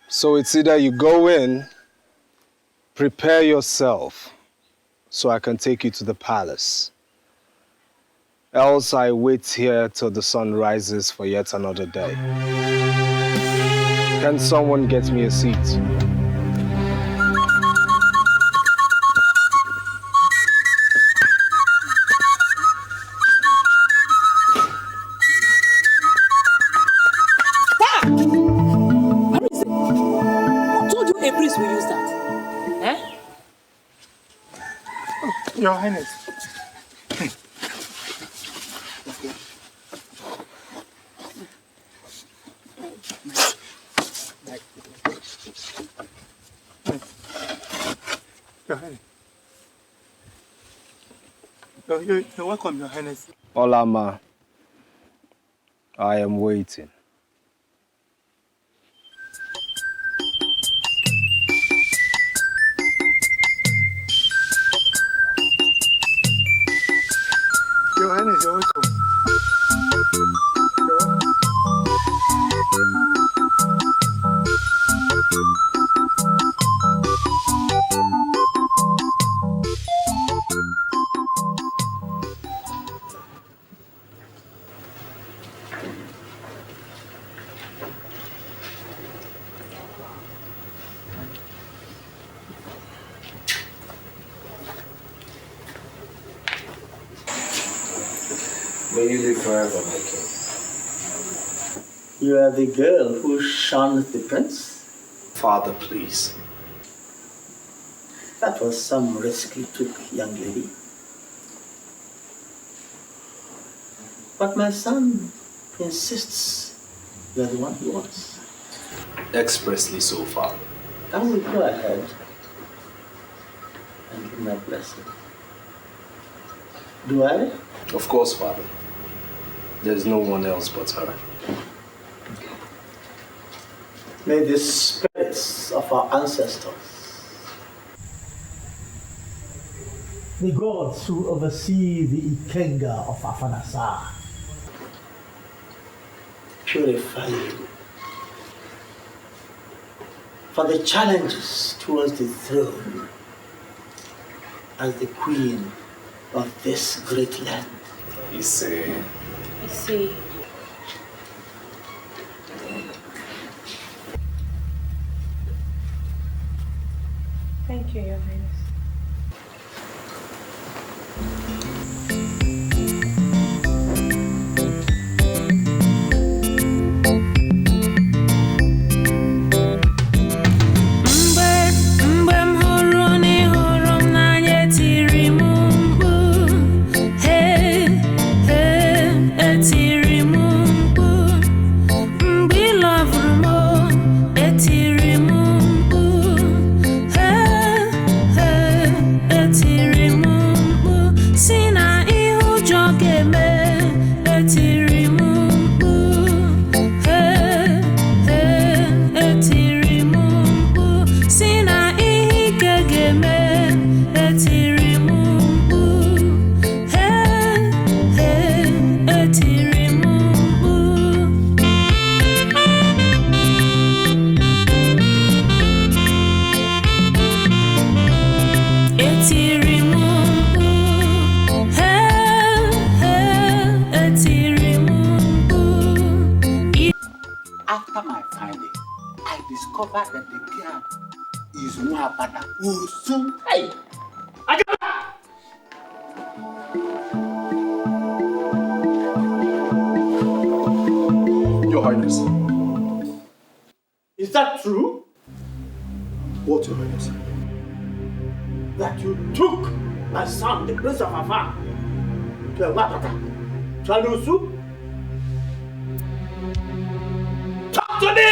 So it's either you go in, prepare yourself, so I can take you to the palace. Else I wait here till the sun rises for yet another day. Can someone get me a seat? Your Highness. Your Highness. You're welcome, Your Highness. Olama, I am waiting. Your Highness, you're welcome. May you live forever, my king. You are the girl who shunned the prince? Father, please. That was some risk you took, young lady. But my son insists you are the one he wants. Expressly so, Father. I will go ahead and give my blessing. Do I? Of course, Father. There's no one else but her. May the spirits of our ancestors, the gods who oversee the Ikenga of Afanasar, purify you for the challenges towards the throne as the queen of this great land. You see. Thank you, Your Highness. After my finding, I discovered that the girl is Nwabana Usu. Hey! Your Highness. Is that true? What, Your Highness? That you took my son, the Prince of Afar, to Nwabana, to Alusu? Talk to me!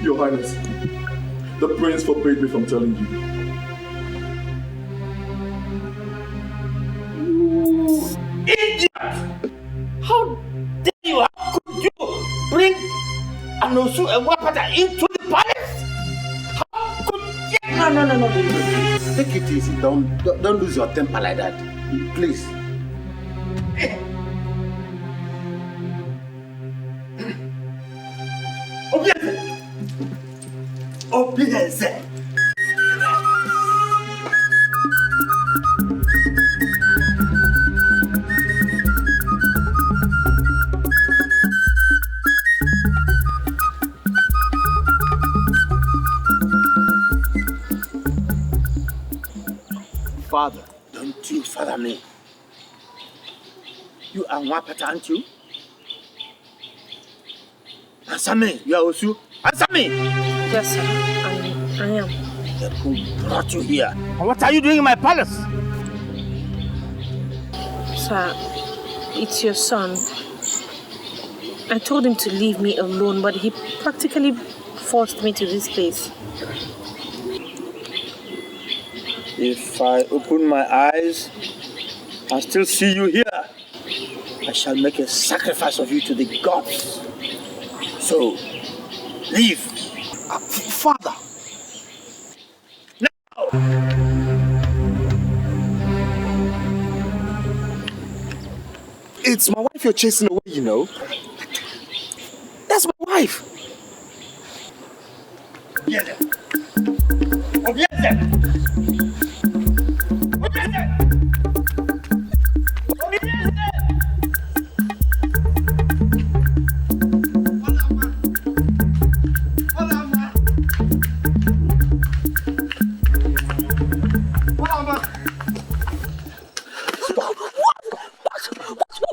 Your Highness, the prince forbade me from telling you. Idiot! How dare you? How could you bring Anosu and Nwabana into the palace? How could you? No. Take it easy. Don't lose your temper like that. Please. Obieze! Father. Don't you father me. You are Nwapata, aren't you? Answer me. You are Osu. Answer me. Yes, sir. I am. Then who brought you here? And what are you doing in my palace? Sir, it's your son. I told him to leave me alone, but he practically forced me to this place. If I open my eyes and still see you here, I shall make a sacrifice of you to the gods. So, leave. Father! Now! It's my wife you're chasing away, you know. That's my wife. Obieze! Obieze!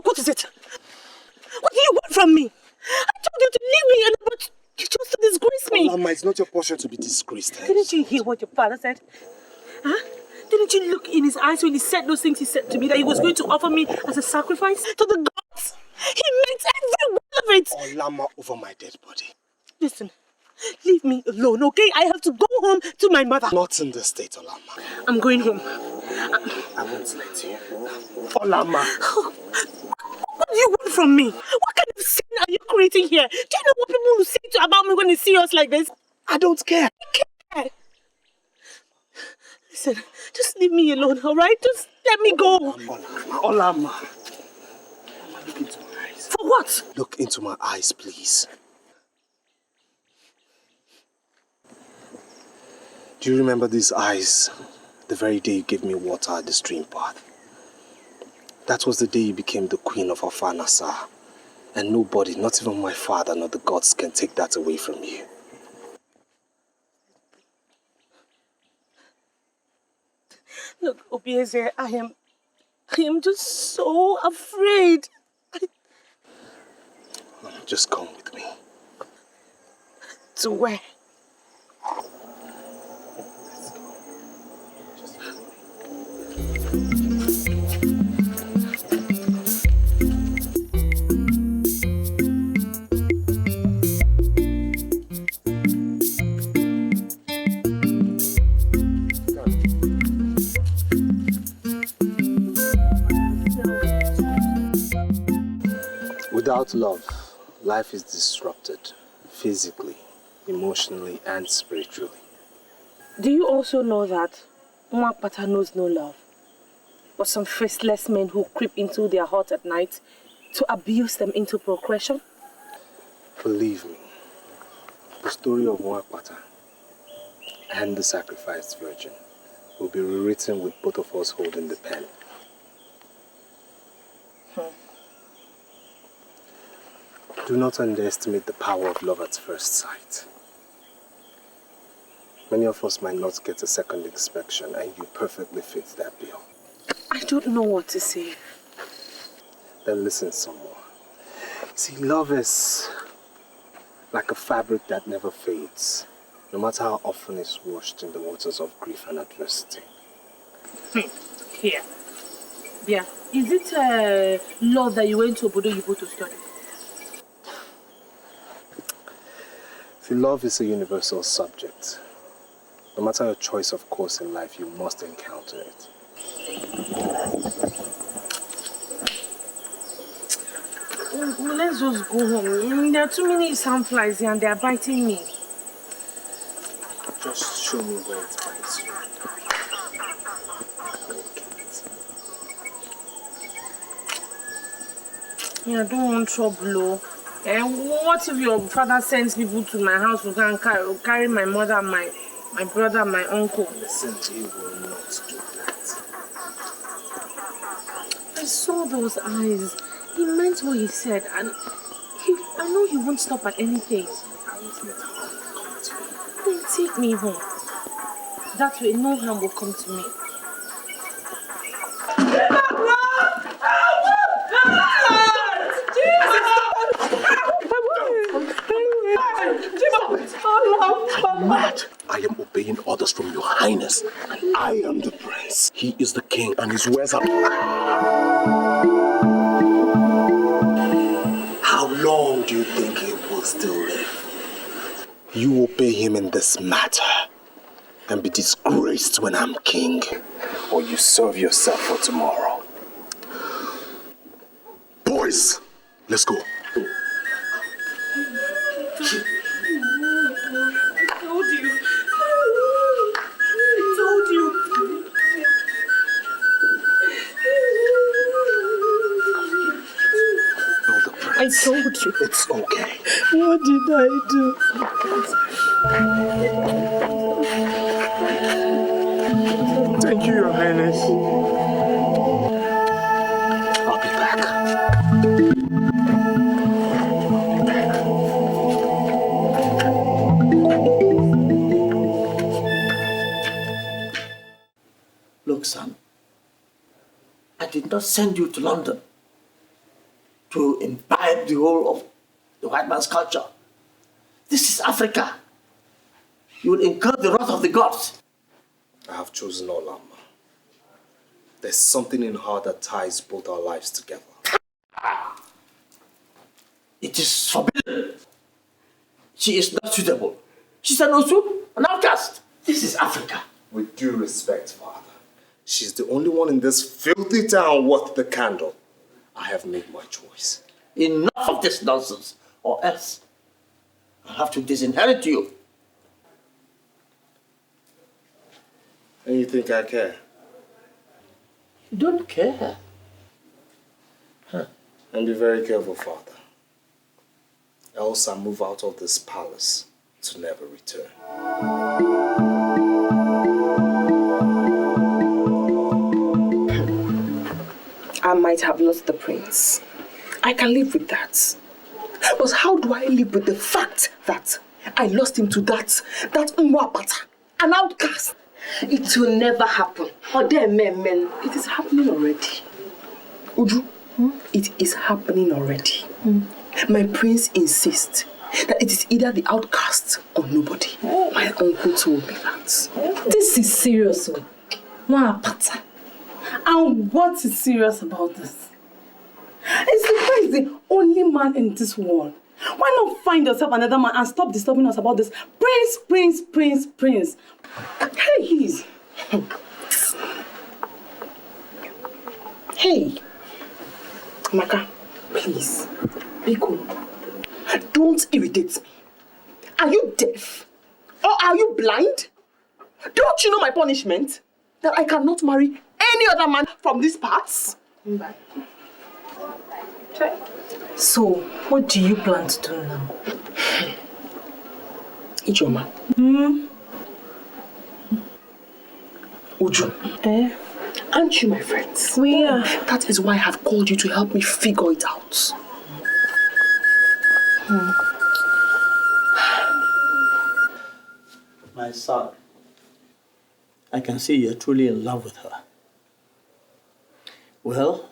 What is it? What do you want from me? I told you to leave me, but you chose to disgrace me. Mama, it's not your portion to be disgraced. Didn't you hear what your father said? Huh? Didn't you look in his eyes when he said those things he said to me, that he was going to offer me as a sacrifice to the gods? He meant every word of it. Olama over my dead body. Listen, leave me alone, okay? I have to go home to my mother. Not in this state, Olama. I'm going home. I won't let you. Olama. What do you want from me? What kind of sin are you creating here? Do you know what people will say about me when they see us like this? I don't care. I care. Listen, just leave me alone, alright? Just let me go. Olama. Look into my eyes. For what? Look into my eyes, please. Do you remember these eyes? The very day you gave me water at the stream path. That was the day you became the queen of Afanasa. And nobody, not even my father nor the gods, can take that away from you. Look, Obieze, I am just so afraid. Just come with me. To where? Without love, life is disrupted, physically, emotionally, and spiritually. Do you also know that Nwapata knows no love, but some faceless men who creep into their heart at night to abuse them into procreation? Believe me, the story of Nwapata and the sacrificed virgin will be rewritten with both of us holding the pen. Do not underestimate the power of love at first sight. Many of us might not get a second inspection, and you perfectly fit that bill. I don't know what to say. Then listen some more. See, love is like a fabric that never fades, no matter how often it's washed in the waters of grief and adversity. Here. Yeah. Is it law that you went to Obodo Yibo to study? See, love is a universal subject. No matter your choice of course in life, you must encounter it. Let's just go home. There are too many sandflies here and they are biting me. Just show me where it bites you. Yeah, I don't want trouble. And what if your father sends people to my house to go and carry my mother, my brother, my uncle? Listen, he will not do that. I saw those eyes. He meant what he said, and I know he won't stop at anything. I won't let harm come to you. Then take me home. That way, no harm will come to me. Mad. I am obeying orders from your highness. I am the prince. He is the king and his words are... How long do you think he will still live? You obey him in this matter and be disgraced when I'm king, or you serve yourself for tomorrow. Boys, let's go. I told you. It's okay. What did I do? Thank you, Your Highness. I'll be back. Look, son, I did not send you to London to imbibe the whole of the white man's culture. This is Africa. You will incur the wrath of the gods. I have chosen Olamma. There's something in her that ties both our lives together. It is forbidden. She is not suitable. She's an Osu, an outcast. This is Africa. With due respect, Father, she's the only one in this filthy town worth the candle. I have made my choice. Enough of this nonsense, or else I'll have to disinherit you. And you think I care? You don't care. Huh. And be very careful, Father. Else I move out of this palace to never return. I might have lost the prince. I can live with that. But how do I live with the fact that I lost him to that Nwapata, an outcast? It will never happen. Or there, men, it is happening already. Uju, it is happening already. My prince insists that it is either the outcast or nobody. My uncle told me that. This is serious, Nwapata. And what is serious about this? Is the prince the only man in this world? Why not find yourself another man and stop disturbing us about this prince? Hey, Hey, Maka, please, be cool. Don't irritate me. Are you deaf? Or are you blind? Don't you know my punishment? That I cannot marry any other man from these parts? So, what do you plan to do now? Ijoma. Uju. Aren't you my friends? We are. That is why I have called you to help me figure it out. My son, I can see you're truly in love with her. Well,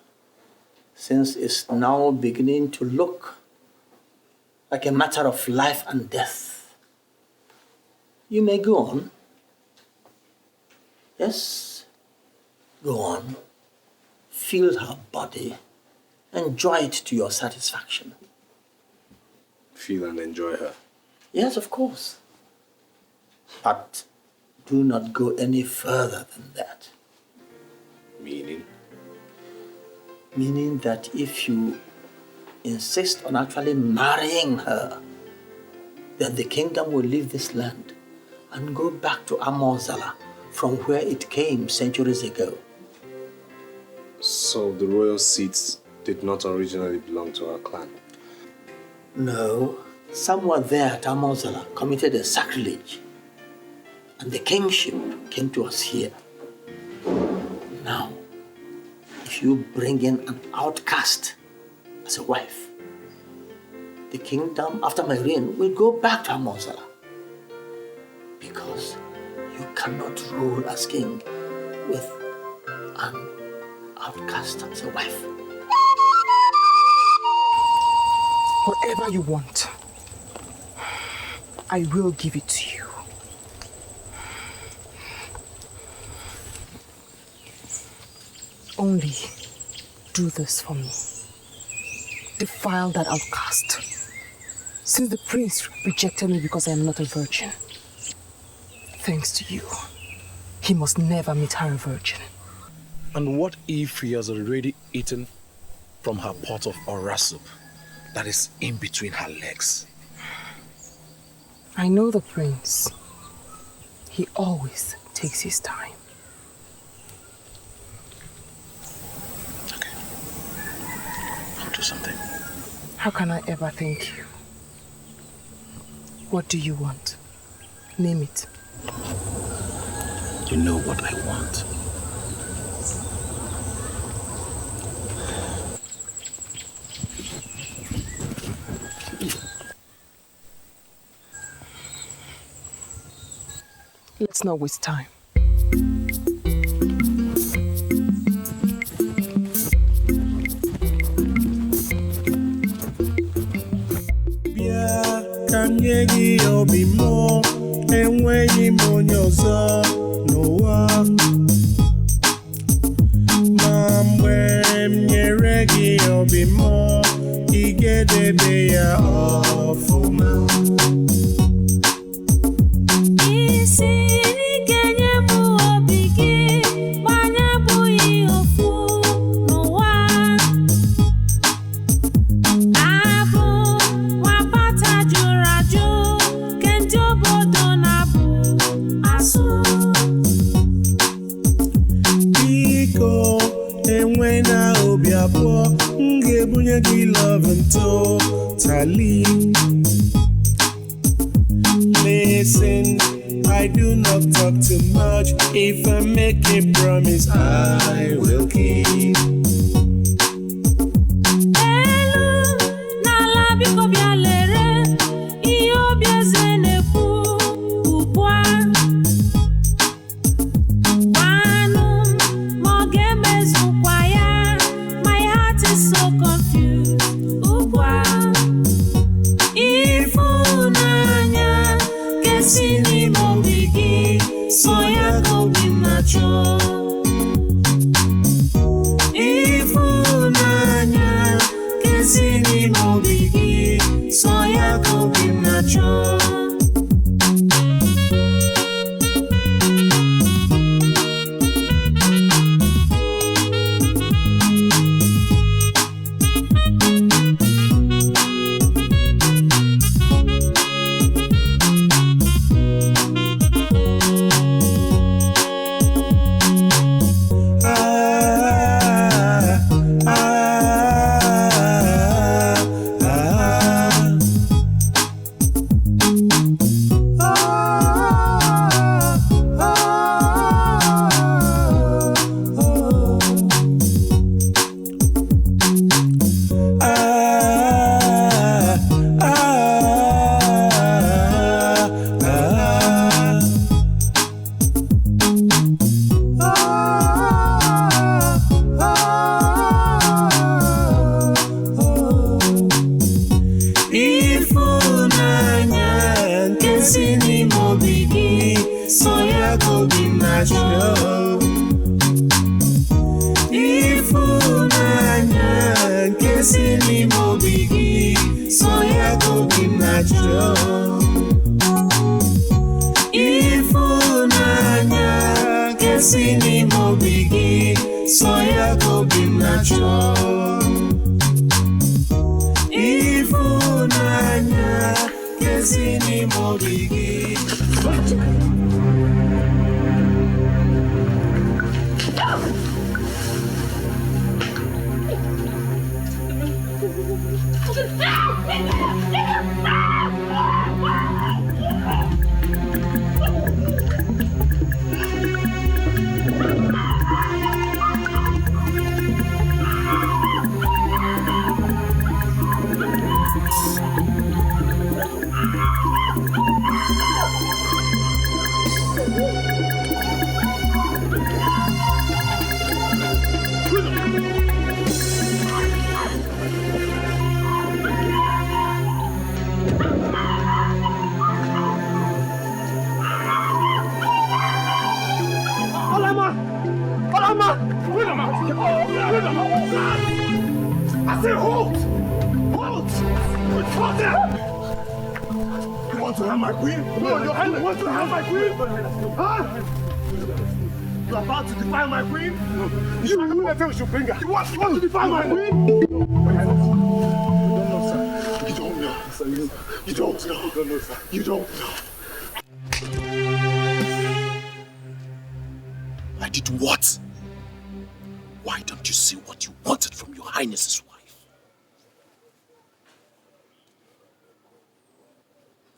since it's now beginning to look like a matter of life and death, you may go on. Yes, go on. Feel her body. Enjoy it to your satisfaction. Feel and enjoy her. Yes, of course. But do not go any further than that. Meaning? Meaning that if you insist on actually marrying her, then the kingdom will leave this land and go back to Amozala, from where it came centuries ago. So the royal seat did not originally belong to our clan. No, someone there at Amonsala committed a sacrilege, and the kingship came to us here. Now, if you bring in an outcast as a wife, the kingdom after my reign will go back to Amonsala. Because you cannot rule as king with an outcast as a wife. Whatever you want, I will give it to you. Only do this for me. Defile that outcast. Since the prince rejected me because I am not a virgin, thanks to you, he must never meet her a virgin. And what if he has already eaten from her pot of ora soup that is in between her legs? I know the prince. He always takes his time. Okay. I'll do something. How can I ever thank you? What do you want? Name it. You know what I want. Let's not waste time. Kanyegi obimo enweghị m onye ọzọ n'ụwa ma mgbe m nyere gị obimo ị ga-edebe ya ọfụma. Totally. Listen, I do not talk too much. If I make a promise, I will keep. Ama! Wait a minute! Wait a minute! I say hold! Hold! Hold there! You want to have my queen? No, your highness! You want to have my queen? Huh? You are about to defile my queen? No. You should bring her. You want to defile my queen? No. You don't know, sir. You don't know. You don't know, sir. You don't know. I did what? Why don't you see what you wanted from your highness's wife?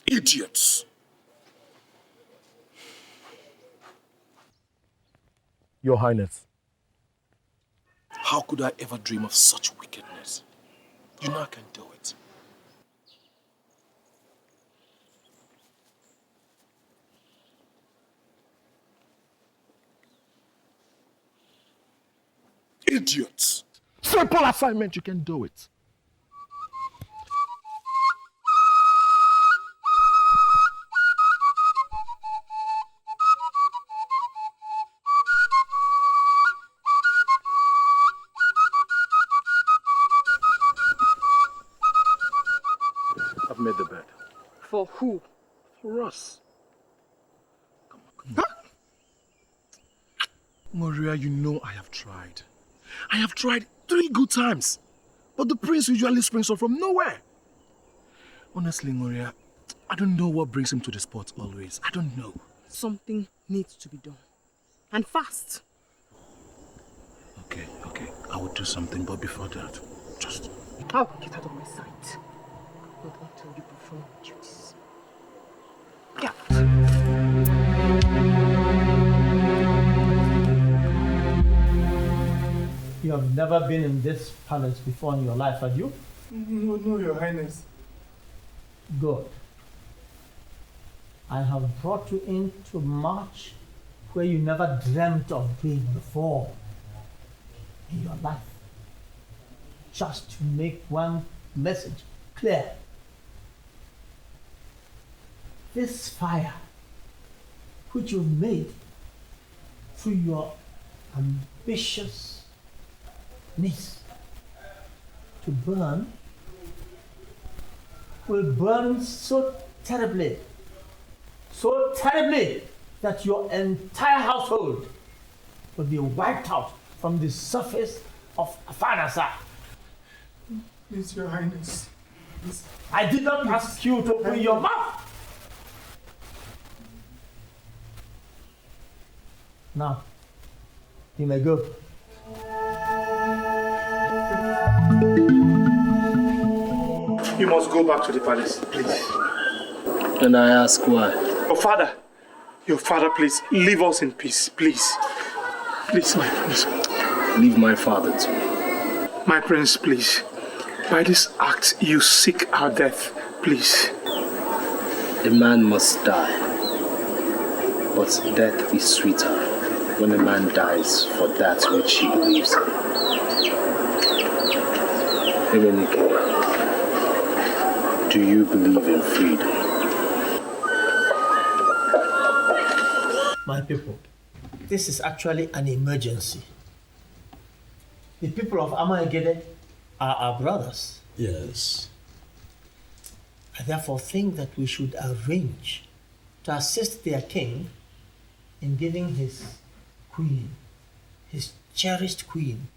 Idiots! Your Highness. How could I ever dream of such wickedness? You know I can do it. Idiots! Simple assignment, you can do it. I've made the bed. For who? For us. Come on. Huh? Maria, you know I have tried. I have tried 3 good times. But the prince usually springs up from nowhere. Honestly, Maria, I don't know what brings him to the spot always. I don't know. Something needs to be done. And fast. Okay. I will do something, but before that, just... Oh, get out of my sight. Not until you perform your duties. Get out. You have never been in this palace before in your life, have you? No, Your Highness. Good. I have brought you in to march where you never dreamt of being before in your life. Just to make one message clear. This fire, which you've made through your ambitious needs to burn, will burn so terribly that your entire household will be wiped out from the surface of Afanasa. Please, Your Highness. Please. I did not ask you to open your mouth. Now, you may go. You must go back to the palace, please. And I ask why? Your father, please, leave us in peace, please. Please, my prince. Leave my father to me. My prince, please. By this act, you seek our death, please. A man must die. But death is sweeter when a man dies for that which he believes in. Ebenike, do you believe in freedom? My people, this is actually an emergency. The people of Amaegede are our brothers. Yes. I therefore think that we should arrange to assist their king in giving his queen, his cherished queen,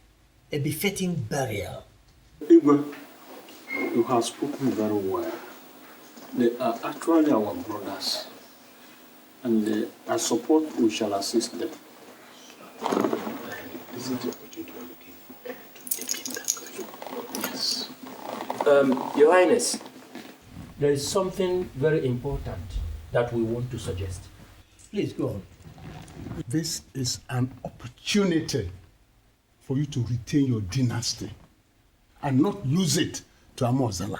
a befitting burial. Igwe, you have spoken very well. They are actually our brothers, and I support we shall assist them. Isn't it what you are looking for? To make it that way? Yes. Your Highness, there is something very important that we want to suggest. Please go on. This is an opportunity for you to retain your dynasty and not lose it to Amozala.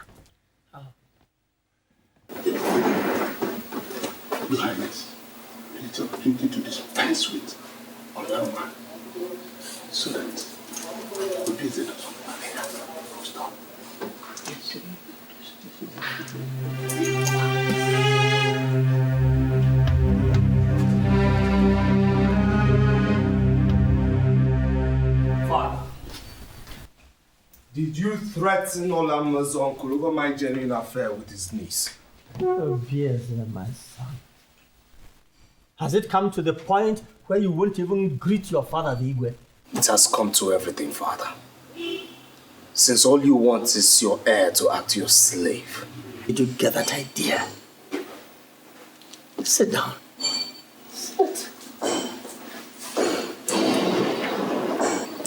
Your Highness, it's an opportunity to dispense with Olama so that we visit us. Stop. Did you threaten Olama's uncle over my genuine affair with his niece? Oh, yes, my son. Has it come to the point where you won't even greet your father, the Igwe? It has come to everything, Father. Since all you want is your heir to act your slave. Did you get that idea? Sit down. Sit.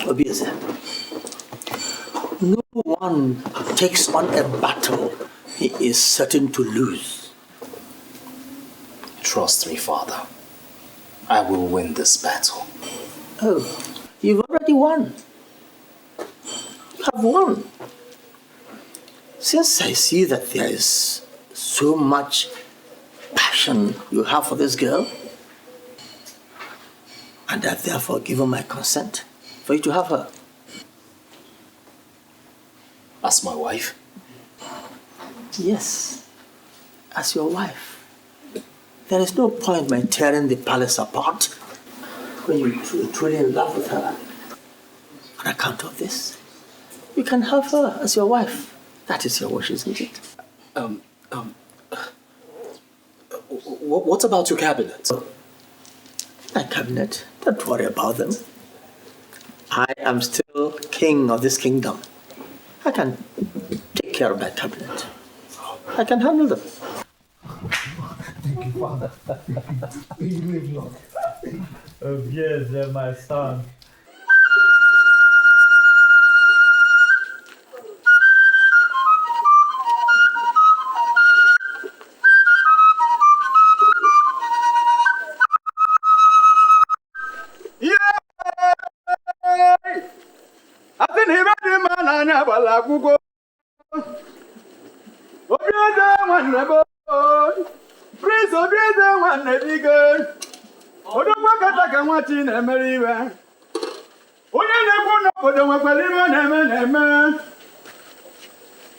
Obieze, no one takes on a battle he is certain to lose. Trust me, Father. I will win this battle. Oh, you've already won. You have won. Since I see that there is so much passion you have for this girl, and I've therefore given my consent for you to have her. As my wife? Yes, as your wife. There is no point my tearing the palace apart when you're truly in love with her. On account of this, you can have her as your wife. That is your wish, isn't it? What about your cabinet? My cabinet? Don't worry about them. I am still king of this kingdom. I can take care of my cabinet. I can handle them. Thank you, Father. You live long. Oh, yes, my son. Prince Obieze nwanne biko. Odogwu kata ka nwati na-emere iwe. Onye na-ekwu n'obodo nwekwara iwe na-eme.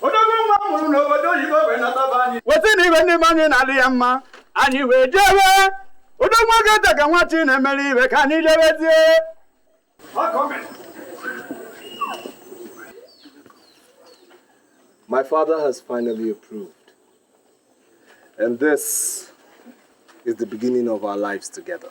Odogwu nwa mụrụ n'obodo oyibo wee nataba anyị. Weta na iwe ndị anyị na-adị ya mma. Anyị wee jewe. Odogwu kata ka nwati na-emere iwe ka anyị jewezie. My father has finally approved. And this is the beginning of our lives together.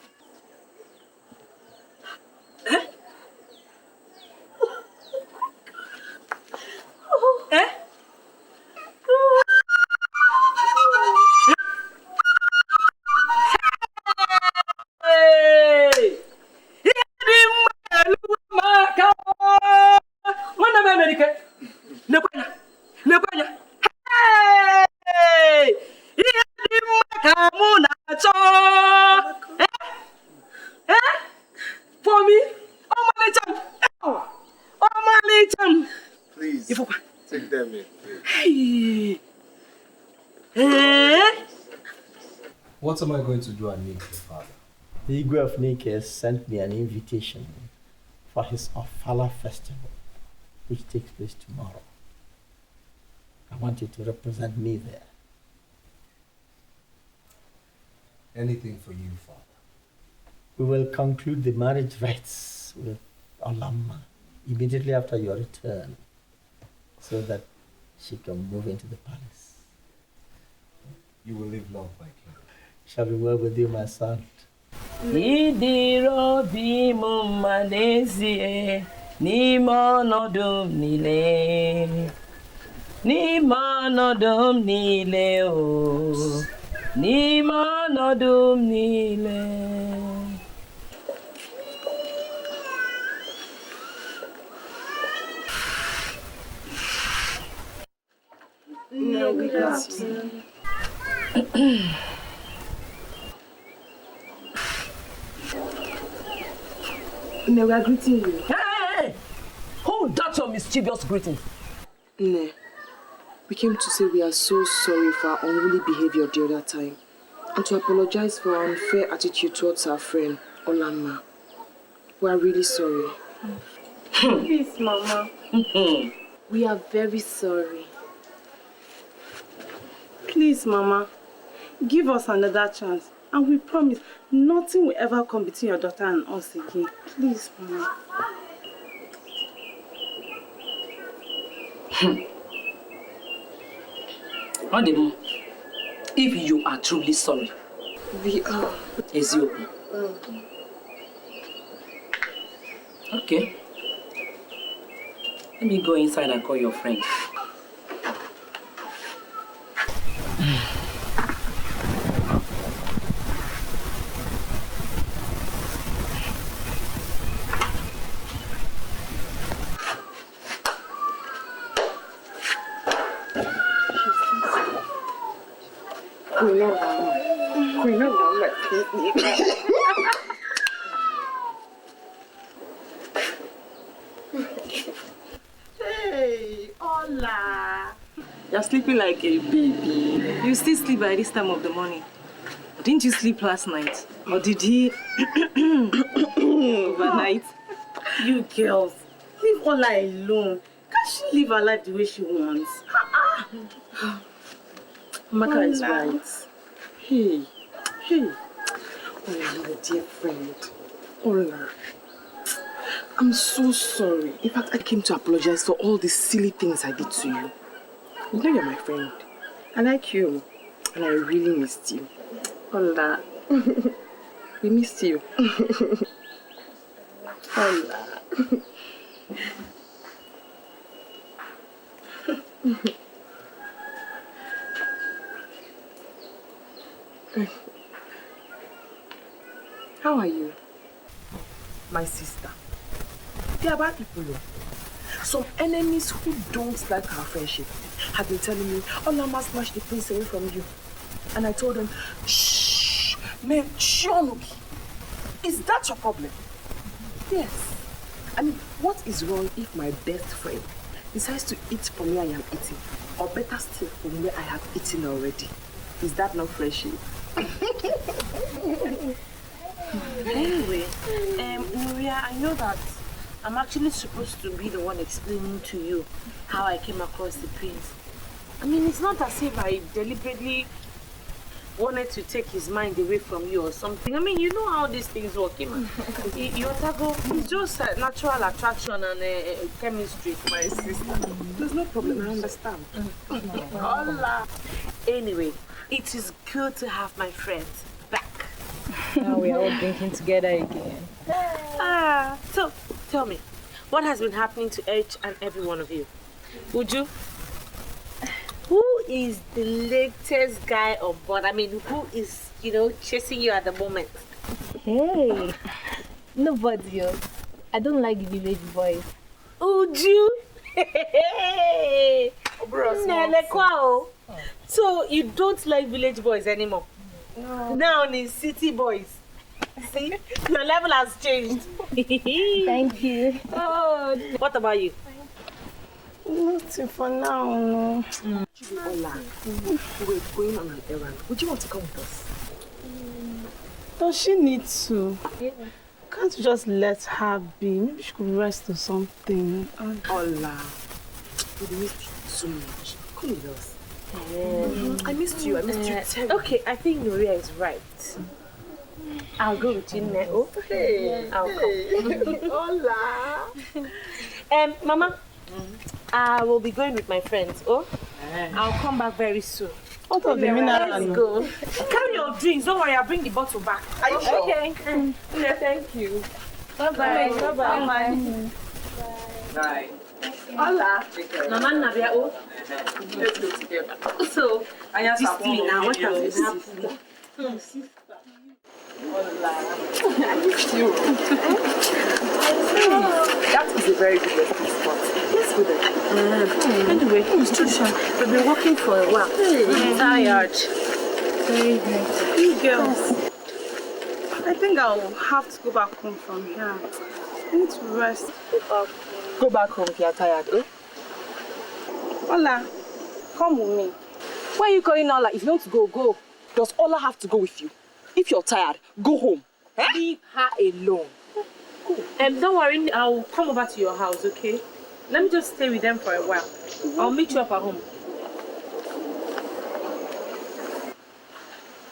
Please, take them in. What am I going to do at Nike, Father? The Igwe of Nike sent me an invitation for his Ofala festival, which takes place tomorrow. I want you to represent me there. Anything for you, Father. We will conclude the marriage rites with Olama immediately after your return, so that she can move into the palace. You will live long, my king. Shall we work with you, my son? Idirobi mumanezie nimonodum nile nimonodum nile o nimonodum nile. No, we got you. Ne, we are greeting you. Hey! Hold that your mischievous greeting. Ne, we came to say we are so sorry for our unruly behavior the other time and to apologize for our unfair attitude towards our friend, Olanma. We are really sorry. Please, Mama. We are very sorry. Please, Mama. Give us another chance. And we promise nothing will ever come between your daughter and us again. Please, Mama. Andemo, if you are truly sorry, We are. is you. Okay. Let me go inside and call your friend. Hey, hola. You're sleeping like a baby. You still sleep by this time of the morning. Didn't you sleep last night? Or did he overnight? You girls, leave Ola alone. Can't she live her life the way she wants? Maka is right. Hey. Oh, my dear friend. Ola. I'm so sorry. In fact, I came to apologize for all the silly things I did to you. You know you're my friend. I like you. And I really missed you. Ola. We missed you. Ola. How are you? My sister. They are bad people. Some enemies who don't like our friendship have been telling me, Ola must snatch the prince away from you. And I told them, shh, man, Shionuki, is that your problem? Yes. I mean, what is wrong if my best friend decides to eat from where I am eating? Or better still, from where I have eaten already? Is that not friendship? Anyway, Nuria, I know that I'm actually supposed to be the one explaining to you how I came across the prince. I mean, it's not as if I deliberately wanted to take his mind away from you or something. I mean, you know how these things work. It's just a natural attraction and chemistry, my sister. There's no problem, I understand. Hola. Anyway, it is good to have my friends back. Now we're all drinking together again. So tell me, what has been happening to each and every one of you? Uju, who is the latest guy on board? I mean, who is, chasing you at the moment? Hey, nobody else. I don't like village boys. Uju? Hey! So you don't like village boys anymore? No. Now it's city boys. See, your level has changed. Thank you. Oh, what about you? Nothing for now, no. Ola, we're going on an errand. Would you want to come with us? Does she need to? Yeah. Can't you just let her be? Maybe she could rest or something. Ola, we missed you so much. Come with us. I missed you. Terribly. Okay, I think Nuria is right. I'll go with you, Neo. Hey. I'll come. Hola. Mama, I will be going with my friends. I'll come back very soon. What of the mineral? Let's go. Carry your drinks. Don't worry, I'll bring the bottle back. Are you sure? Okay. Yeah, thank you. Bye-bye. Bye-bye. Bye. Hola. Mama Nabia. Let's go together. So, this thing now, what has been happening? That is a very good resting spot. Let's go there. Anyway, we've been walking for a while. I'm tired. Very good. You girls, I think I'll have to go back home from here. I need to rest. Go back home if you're tired, eh? Ola, come with me. Why are you calling Ola? If you want to go, go. Does Ola have to go with you? If you're tired, go home. Leave her alone. Don't worry, I'll come over to your house, okay? Let me just stay with them for a while. I'll meet you up at home.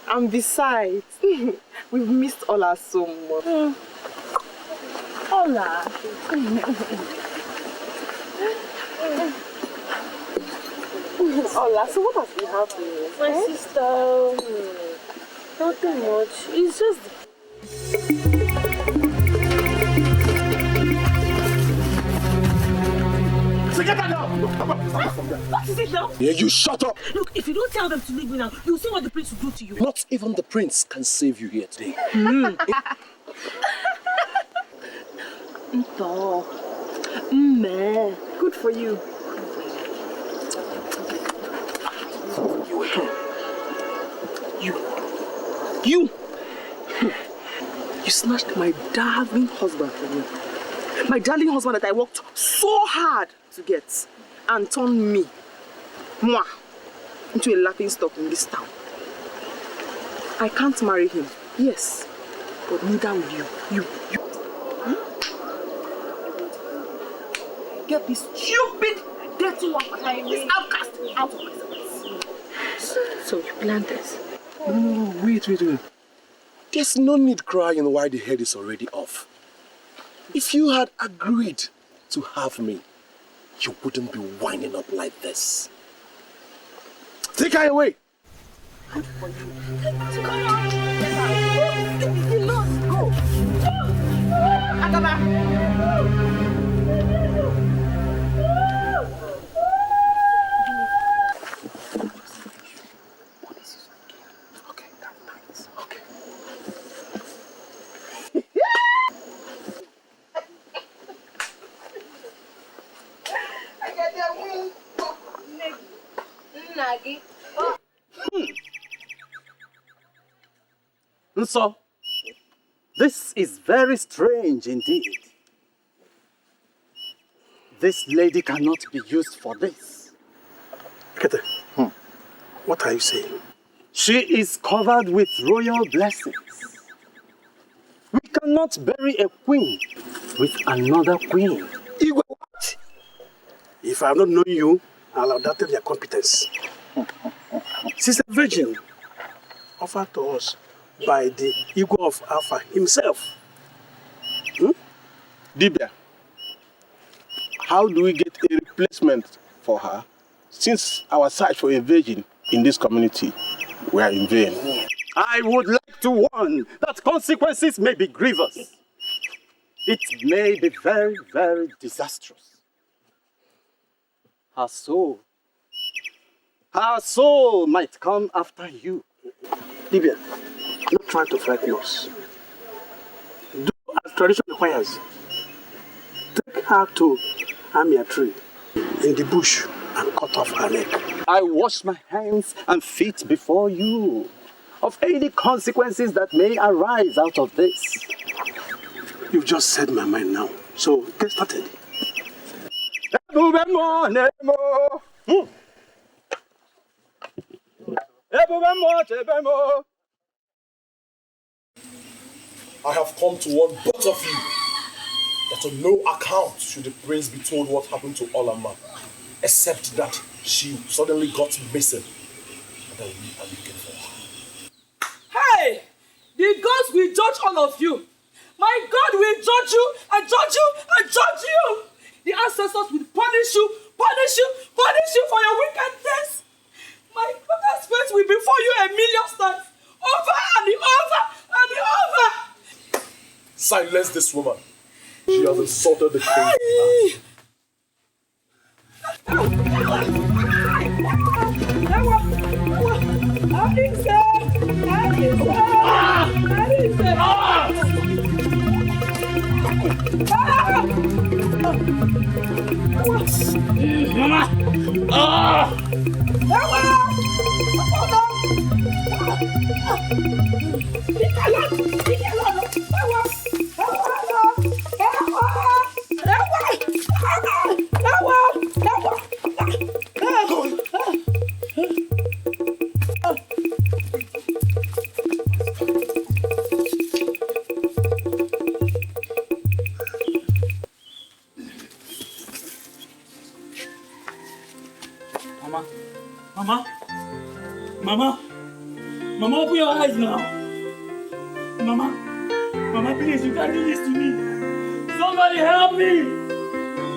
And besides, we've missed Ola so much. Ola. Ola, so what has been happening? My sister, nothing much. It's just... So get that now! What is it now? Yeah, you shut up! Look, if you don't tell them to leave me now, you'll see what the prince will do to you. Not even the prince can save you here today. Nto. Meh. Good for you. You snatched my darling husband from me. My darling husband that I worked so hard to get and turned me, moi, into a laughing stock in this town. I can't marry him, yes, but neither will you. You. Get this stupid, dirty one, this outcast out of my house. So you planned this? No, wait. There's no need crying while the head is already off. If you had agreed to have me, you wouldn't be winding up like this. Take her away! Good for you. Come on! Go! Agaba! So, this is very strange indeed. This lady cannot be used for this. Kete, what are you saying? She is covered with royal blessings. We cannot bury a queen with another queen. Igwe, what? If I have not known you, I'll have doubted your competence. She's a virgin offered to us by the Igwe of Alpha himself. Dibia, how do we get a replacement for her since our search for a virgin in this community were in vain? I would like to warn that consequences may be grievous. It may be very, very disastrous. Her soul might come after you. Dibia, don't try to frighten us. Do as tradition requires. Take her to Amia tree in the bush and cut off her neck. I wash my hands and feet before you of any consequences that may arise out of this. You've just said my mind now, so get started. I have come to warn both of you that on no account should the prince be told what happened to Olama, except that she suddenly got missing and that we are looking for her. Hey! The gods will judge all of you. My God will judge you and judge you and judge you. The ancestors will punish you for your wickedness. My father's face will be for you 1,000,000 times. Over and over and over. Silence this woman. She has insulted the king. Mama! Mama, open your eyes now. Mama, please, you can't do this to me. Somebody help me.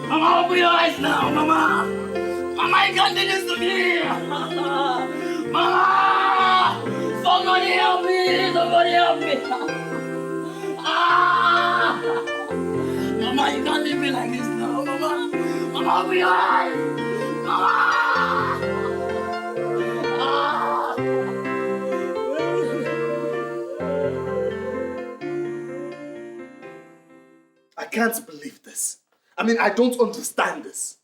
Mama, open your eyes now, Mama. Mama, you can't do this to me! Mama! Somebody help me! Somebody help me! Ah! Mama, you can't leave me like this now, Mama! Mama, I'll be alive! Mama! Ah! I can't believe this. I mean, I don't understand this.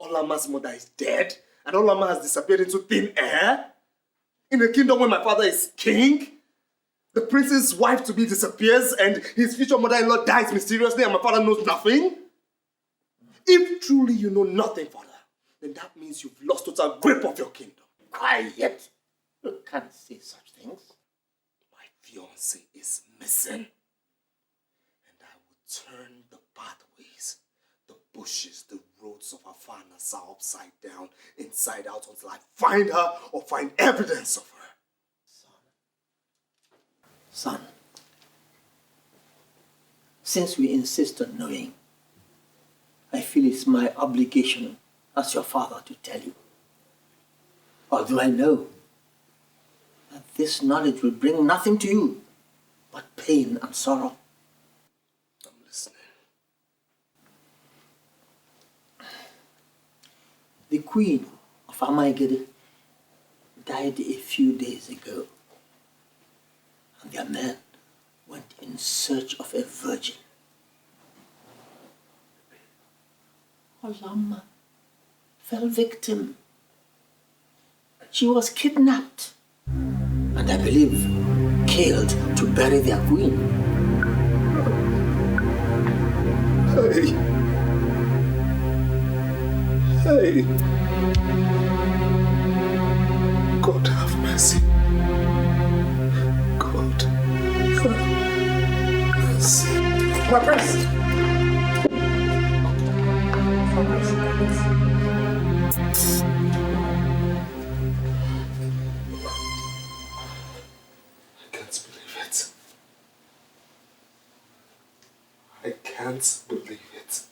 Olama's mother is dead, and Olama has disappeared into thin air? In a kingdom where my father is king? The prince's wife-to-be disappears, and his future mother-in-law dies mysteriously, and my father knows nothing? If truly you know nothing, father, then that means you've lost total grip of your kingdom. Quiet! You can't say such things. My fiancé is missing. Turn the pathways, the bushes, the roads of Afan Asa upside down, inside out until I find her or find evidence of her. Son, since we insist on knowing, I feel it's my obligation as your father to tell you. Although I know that this knowledge will bring nothing to you but pain and sorrow. The queen of Amaigede died a few days ago, and their men went in search of a virgin. Olama fell victim. She was kidnapped, and I believe killed to bury their queen. Hey. Hey, God have mercy. God have mercy. My prince! I can't believe it. I can't believe it.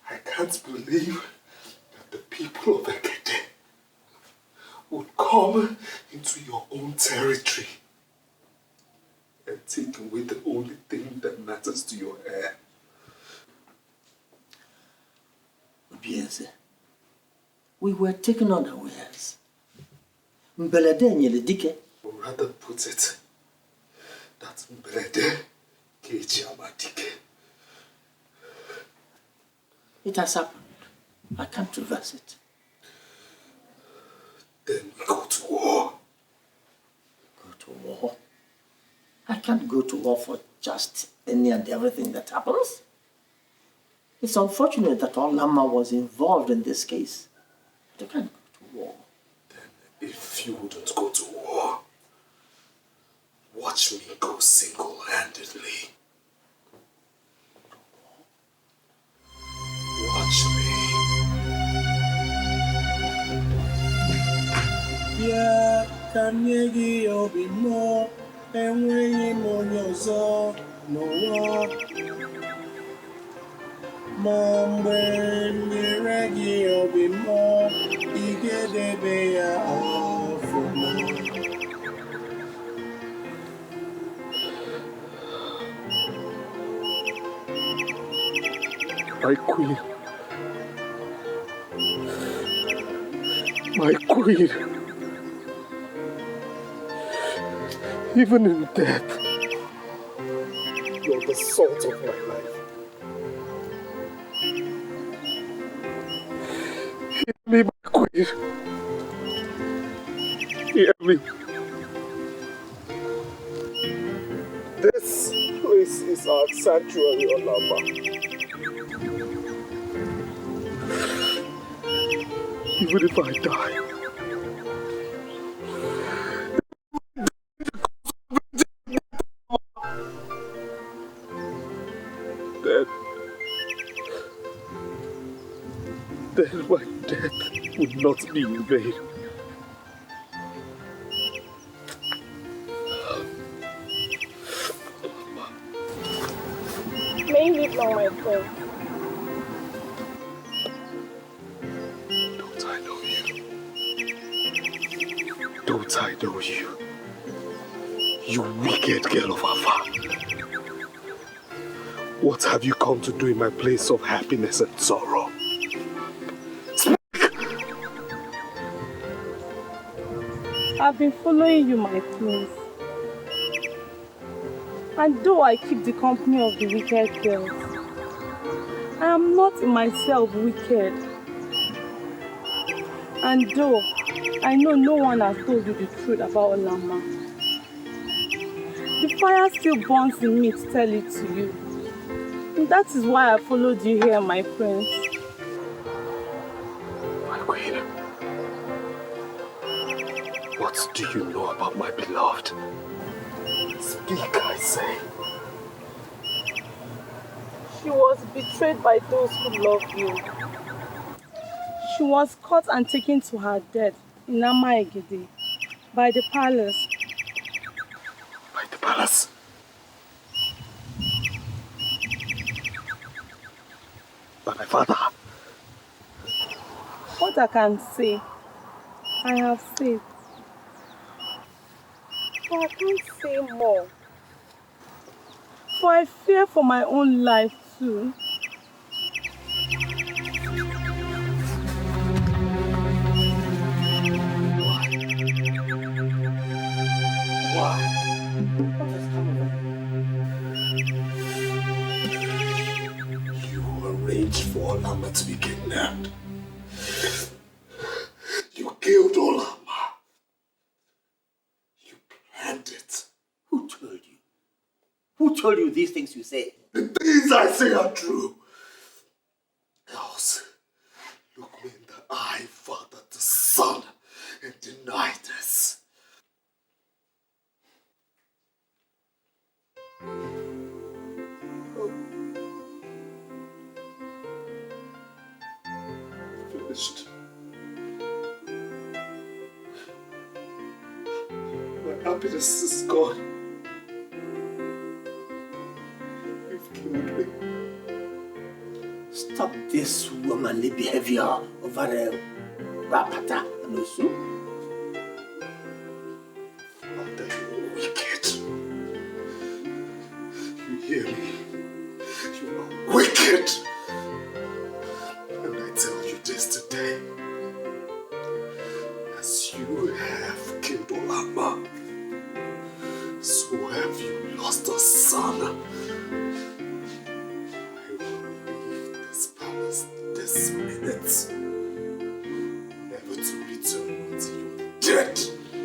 I can't believe that the people of Ekede would come into your own territory and take away the only thing that matters to your heir. Obieze, we were taken unawares. Mbelede nyele dike. Or rather put it, that Mbelede keji amadike. It has happened. I can't reverse it. Then go to war. Go to war? I can't go to war for just any and everything that happens. It's unfortunate that Olama was involved in this case. But I can't go to war. Then if you wouldn't go to war, watch me go single-handedly. Watch me. Yeah, Kanyegi Obimo, and when Monyozo, Noah. Mambe, Niregi Obimo, Igedebea Afuma. My queen. My queen. Even in death, you're the salt of my life. Hear me, my queen. Hear me. This place is our sanctuary, Olama. Even if I die, then my death would not be in vain. May you live long, my friend. But I know you. You wicked girl of Afa. What have you come to do in my place of happiness and sorrow? I've been following you, my prince. And though I keep the company of the wicked girls, I am not in myself wicked. And though I know no one has told you the truth about Olama, the fire still burns in me to tell it to you. And that is why I followed you here, my prince. My queen, what do you know about my beloved? Speak, I say. She was betrayed by those who love you. She was caught and taken to her death in Amaegede by the palace. By the palace? By my father? What I can say, I have said. But I can't say more. For I fear for my own life too. Why? You arranged for Olama to be kidnapped. You killed Olama. You planned it. Who told you? Who told you these things you say? The things I say are true. Else, look me in the eye, Father, the Son, and deny this. Finished. My happiness is gone. You've killed me. Stop this womanly behavior over Rapata and Osu. Father, you're wicked. You hear me? You are wicked. And I tell you this today. As you have killed Olama, so have you lost a son. This minute, never to return until you're dead.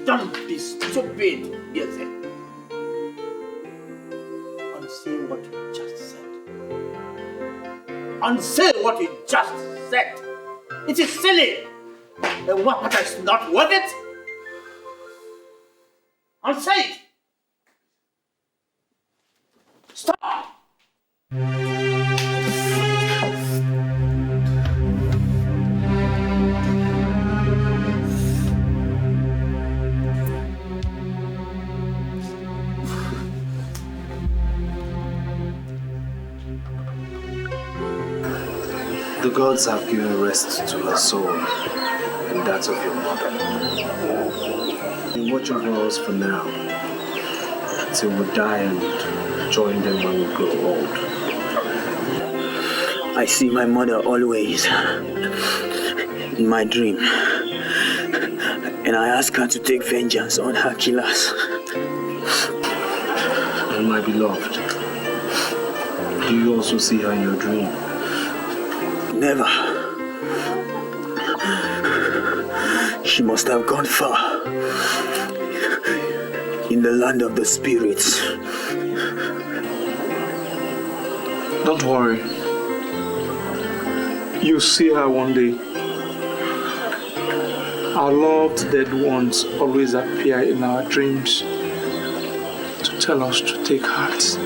Don't be stupid, Yeze. Unsay what you just said. Unsay what you just said. It is silly. The Wapata is not worth it. Unsay it. Stop. The gods have given rest to her soul and that of your mother. And watch over us for now, till we die and join them when we grow old. I see my mother always in my dream, and I ask her to take vengeance on her killers. And my beloved, do you also see her in your dream? Never. She must have gone far in the land of the spirits. Don't worry. You'll see her one day. Our loved dead ones always appear in our dreams to tell us to take heart.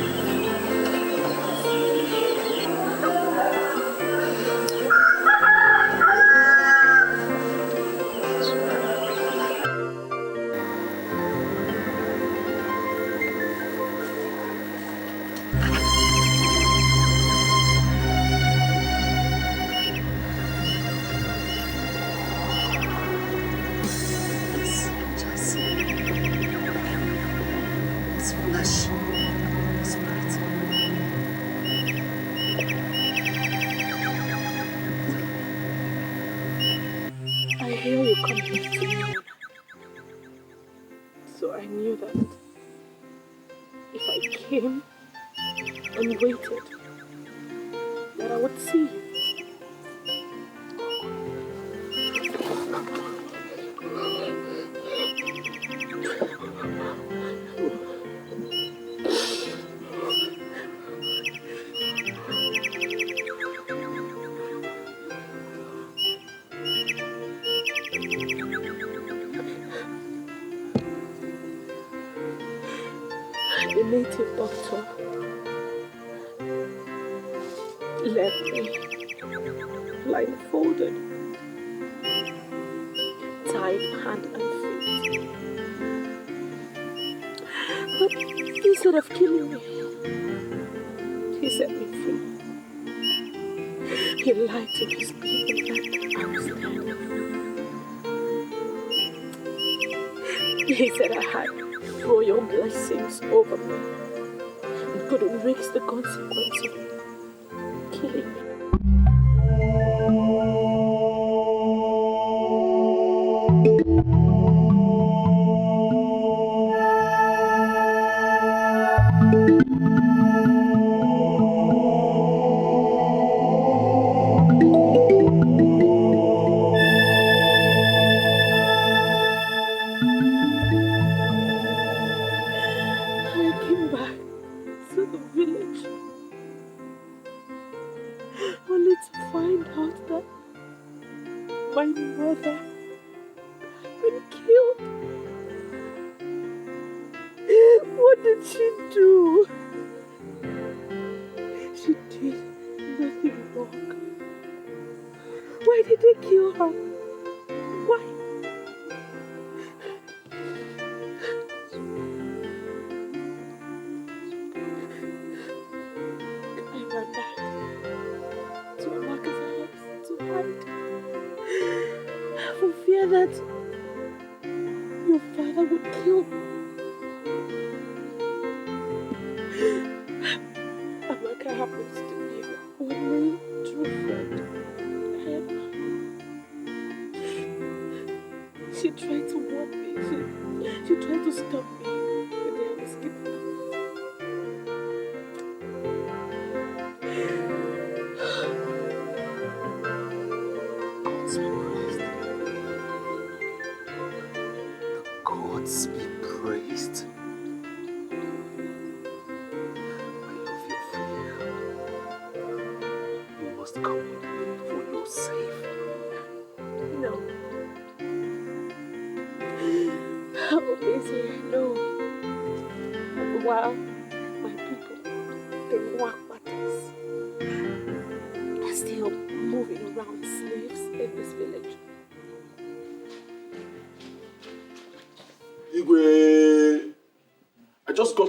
So I knew that if I came and waited, that I would see you. The native doctor left me blindfolded, tied hand and feet. But instead of killing me, he set me free. He lied to his people that I was dead. He said I had royal blessings over me and couldn't risk the consequence of killing me.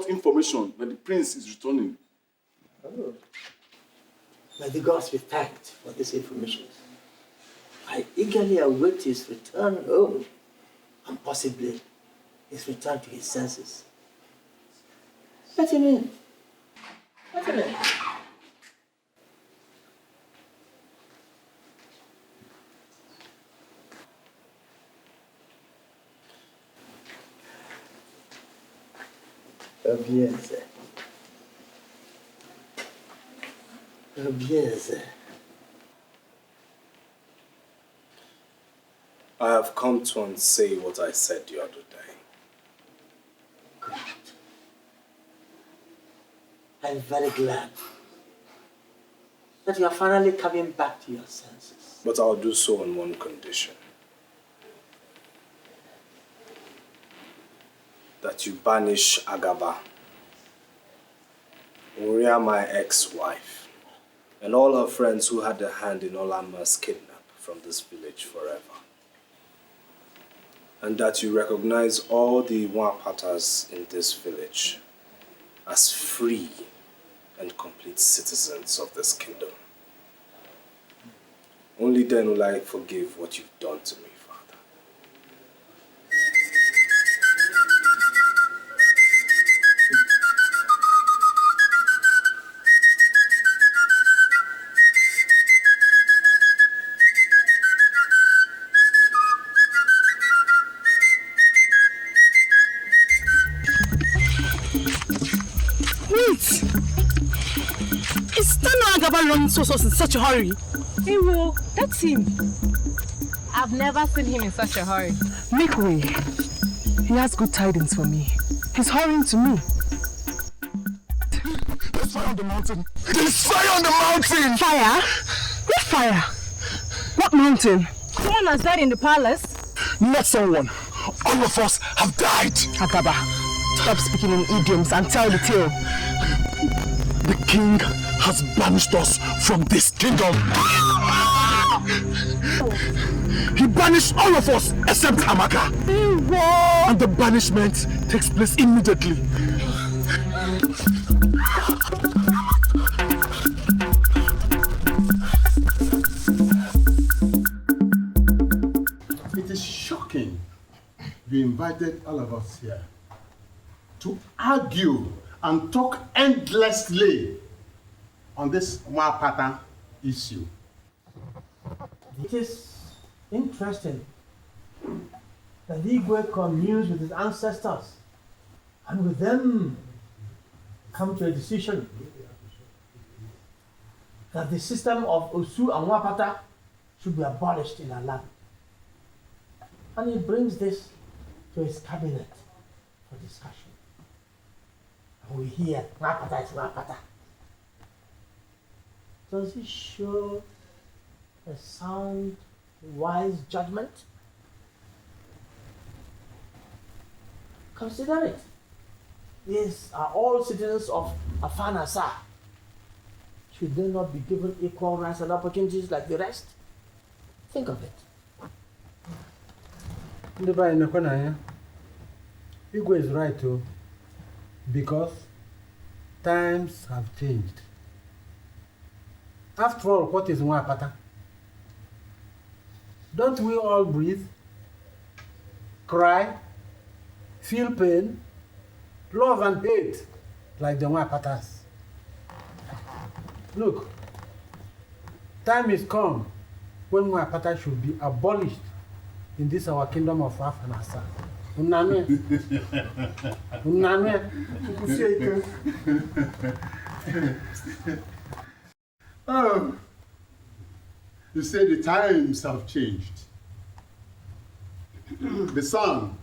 Information that the prince is returning. Oh. May the gods be thanked for this information. I eagerly await his return home and possibly his return to his senses. Let him in. Let him in. Bien, sir. Bien, sir. I have come to unsay what I said the other day. Good. I'm very glad that you are finally coming back to your senses. But I'll do so on one condition. That you banish Agaba, Uria, my ex-wife, and all her friends who had a hand in Olama's kidnap from this village forever. And that you recognize all the Wapatas in this village as free and complete citizens of this kingdom. Only then will I forgive what you've done to me. Agaba running so in such a hurry? Hey, well, that's him. I've never seen him in such a hurry. Make way. He has good tidings for me. He's hurrying to me. There's fire on the mountain. There's fire on the mountain! Fire? What fire? What mountain? Someone has died in the palace. Not someone. All of us have died. Agaba, stop speaking in idioms and tell the tale. The king has banished us from this kingdom. He banished all of us except Amaka. And the banishment takes place immediately. It is shocking you invited all of us here to argue and talk endlessly on this Nwapata issue. It is interesting that Igwe communes with his ancestors and with them come to a decision that the system of Osu and Nwapata should be abolished in our land. And he brings this to his cabinet for discussion. And we hear Nwapata is Nwapata. Does it show a sound, wise judgment? Consider it. These are all citizens of Afanasa. Should they not be given equal rights and opportunities like the rest? Think of it. Igwe is right too, because times have changed. After all, what is Nwapata? Don't we all breathe, cry, feel pain, love and hate like the Nwapatas? Look, time is come when Nwapata should be abolished in this our kingdom of Afanasa. Oh, you say the times have changed. The sun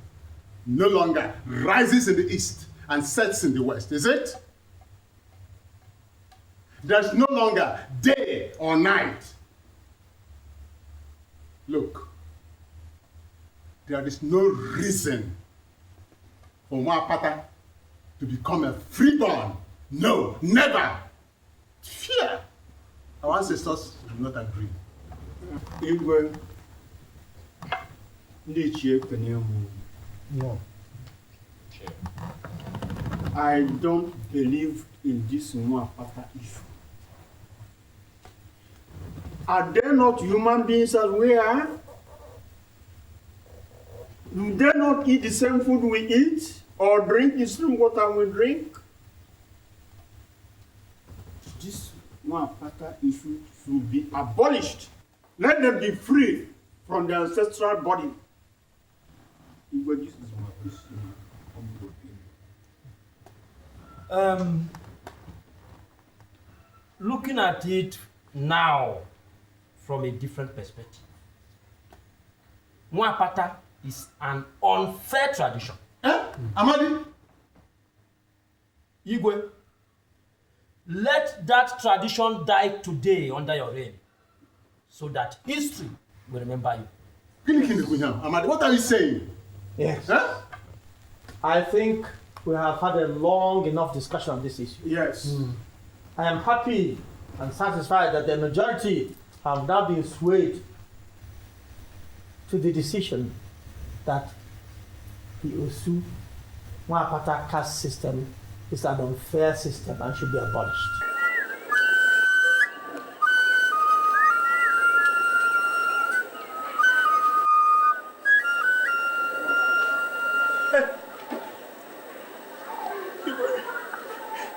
no longer rises in the east and sets in the west, is it? There's no longer day or night. Look, there is no reason for Nwapata to become a freeborn. No, never. Fear. Our ancestors do not agree. Igwe, no. I don't believe in this Nwapata issue. Are they not human beings as we are? Do they not eat the same food we eat or drink the same water we drink? This Nwapata issue should be abolished. Let them be free from their ancestral body. This is Looking at it now from a different perspective, Nwapata is an unfair tradition. Amadi? Igwe, let that tradition die today under your reign, so that history will remember you. Amadi, what are you saying? Yes. Huh? I think we have had a long enough discussion on this issue. Yes. I am happy and satisfied that the majority have now been swayed to the decision that the Osu Nwapata caste system is an unfair system and should be abolished.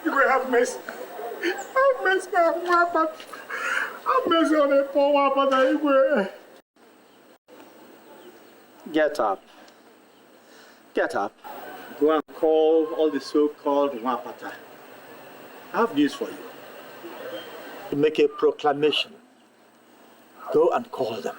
You have mercy. Have mercy on Nwapata. Have mercy on the poor Nwapata. Get up. Get up. Go and call all the so-called Nwapata. I have news for you. to make a proclamation. Go and call them.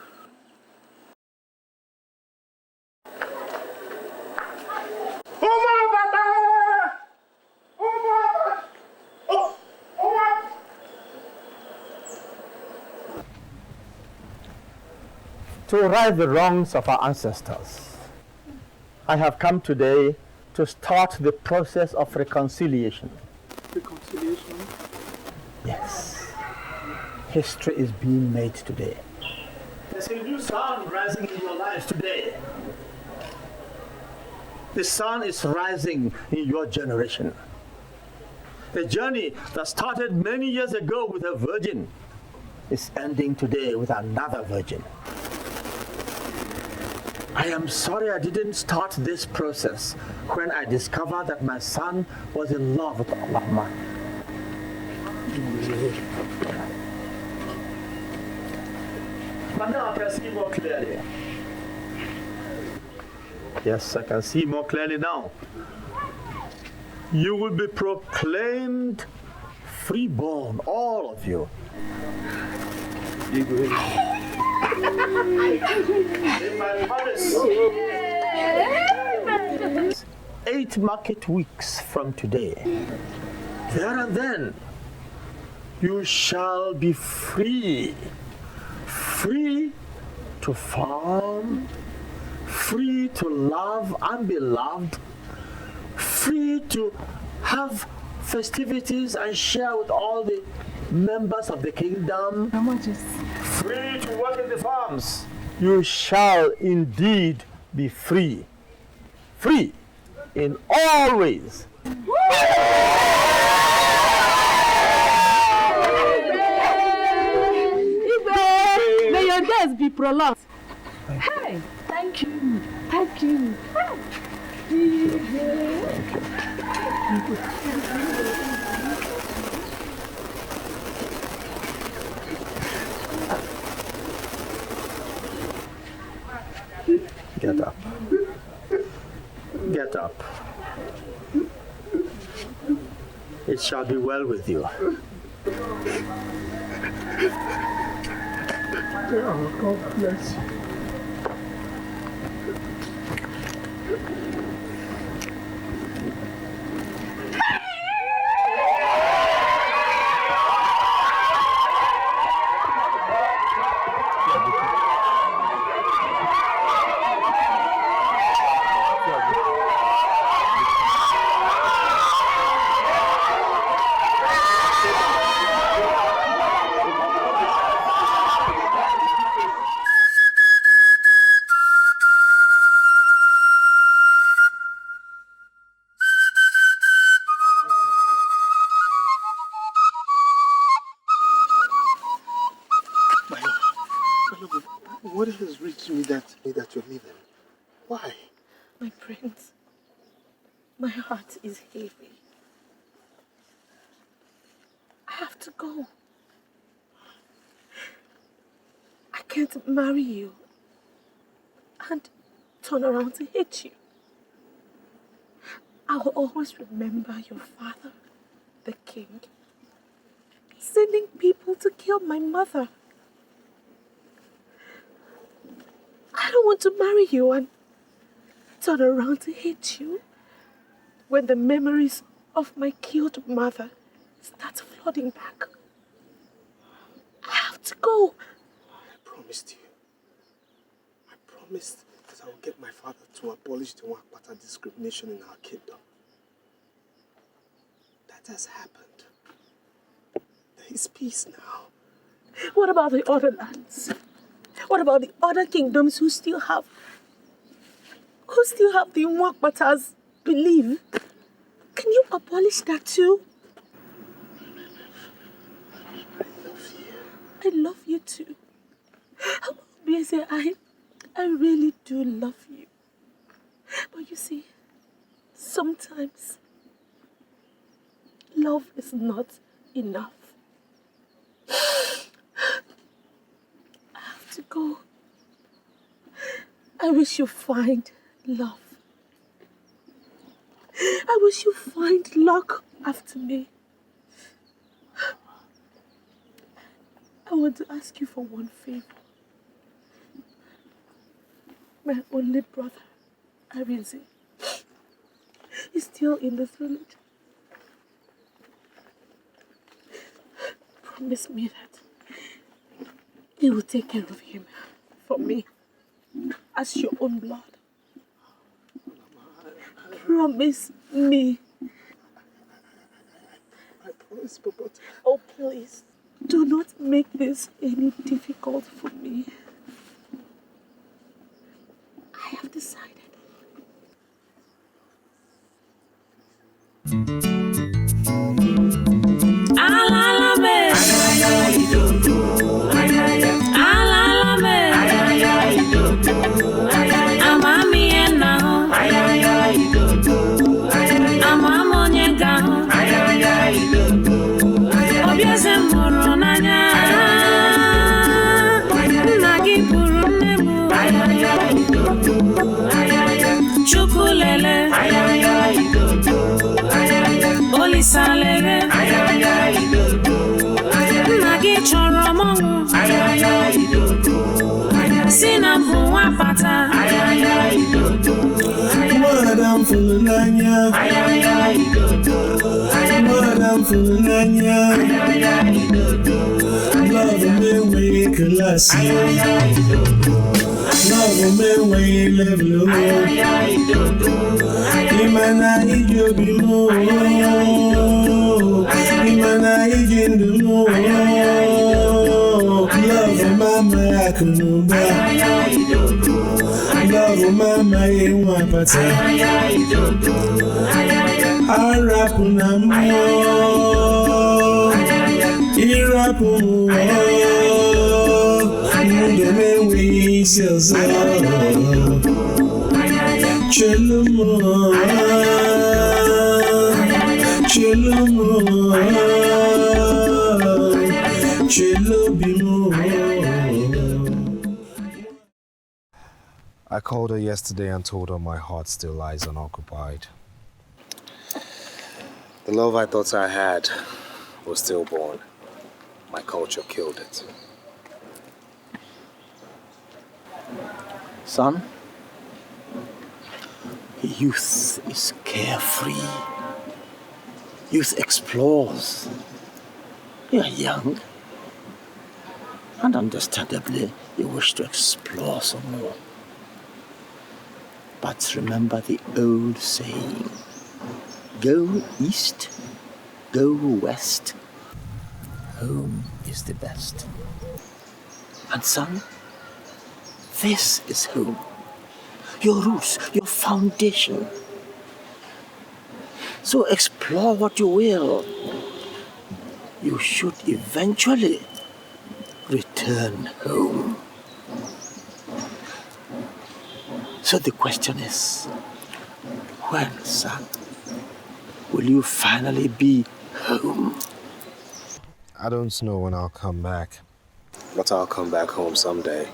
To right the wrongs of our ancestors, I have come today to start the process of reconciliation. Reconciliation? Yes. History is being made today. There's a new sun rising in your lives today. The sun is rising in your generation. The journey that started many years ago with a virgin is ending today with another virgin. I am sorry I didn't start this process when I discovered that my son was in love with Alama. But now I can see more clearly. Yes, I can see more clearly now. You will be proclaimed freeborn, all of you. In my palace. 8 market weeks from today. There and then, you shall be free. Free to farm, free to love and be loved, free to have festivities and share with all the members of the kingdom, free to work in the farms. You shall indeed be free. Free in all ways. May your days be prolonged. Hey, thank you. Thank you. Get up. Get up. It shall be well with you. Oh, God bless you. What has reached me that you're leaving? Why? My prince, my heart is heavy. I have to go. I can't marry you and turn around to hate you. I will always remember your father, the king, sending people to kill my mother. I don't want to marry you and turn around to hate you when the memories of my killed mother start flooding back. I have to go. I promised you. I promised that I will get my father to abolish the Nwapata discrimination in our kingdom. That has happened. There is peace now. What about the other lands? What about the other kingdoms who still have the Nwapata's belief? Can you abolish that too? I love you too. Obviously, I really do love you. But you see, sometimes love is not enough. I have to go. I wish you find love. I wish you find luck after me. want to ask you for one favor. My only brother, Arinze, is still in this village. Promise me that you will take care of him for me as your own blood. Promise me. I promise, but... Oh, please, do not make this any difficult for me. I have decided. Chukulele, Olisalele, Nagi Choromongu, Sinamu Wapata, Madam Fulania, Madam Fulania, love me when you class. Love me when you live low. Imana ijobimo, Imana ijindumo. Love mama yakunuba, love mama yewapata. Arapunamo, irapumo. Mudeme we selza, chelumo, chelumo, chelubimo. I called her yesterday and told her my heart still lies unoccupied. The love I thought I had was stillborn. My culture killed it. Son, youth is carefree. Youth explores. You are young. And understandably, you wish to explore some more. But remember the old saying, go east, go west. Home is the best. And son, this is home. Your roots, your foundation. So explore what you will. You should eventually return home. So the question is, when, son, will you finally be home? I don't know when I'll come back, but I'll come back home someday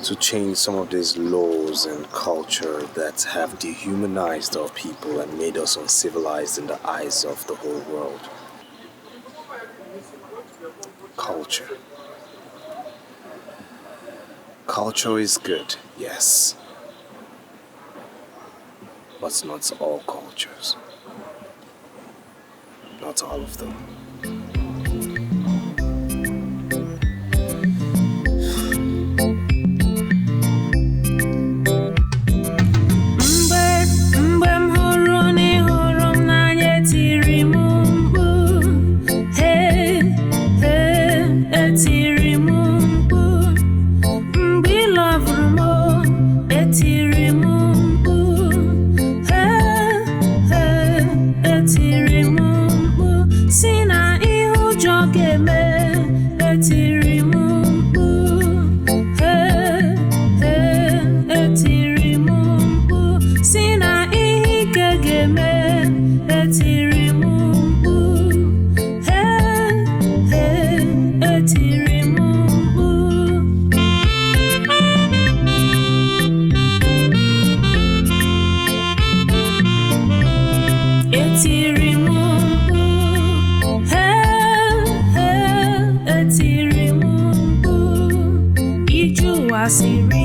to change some of these laws and culture that have dehumanized our people and made us uncivilized in the eyes of the whole world. Culture. Culture is good, yes, but not all cultures. Not all of them. Sina ụwa siri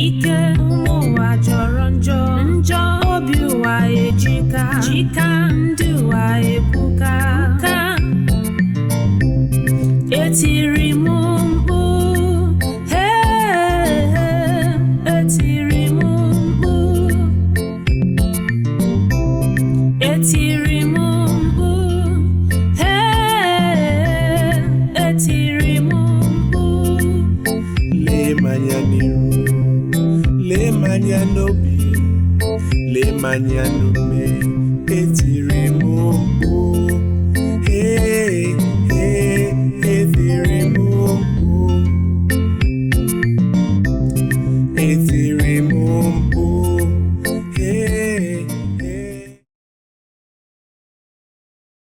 ike ụmụ ụwa jọrọ njọ obi ụwa ejika ndị ụwa ebuka etiri m mkpu etiri m mkpu etiri m mkpu etiri m mkpu Lemanya n'iru, lemanya n'obi, lemanya n'ume, etiri m mkpu. Etiri m mkpu. Etiri m mkpu.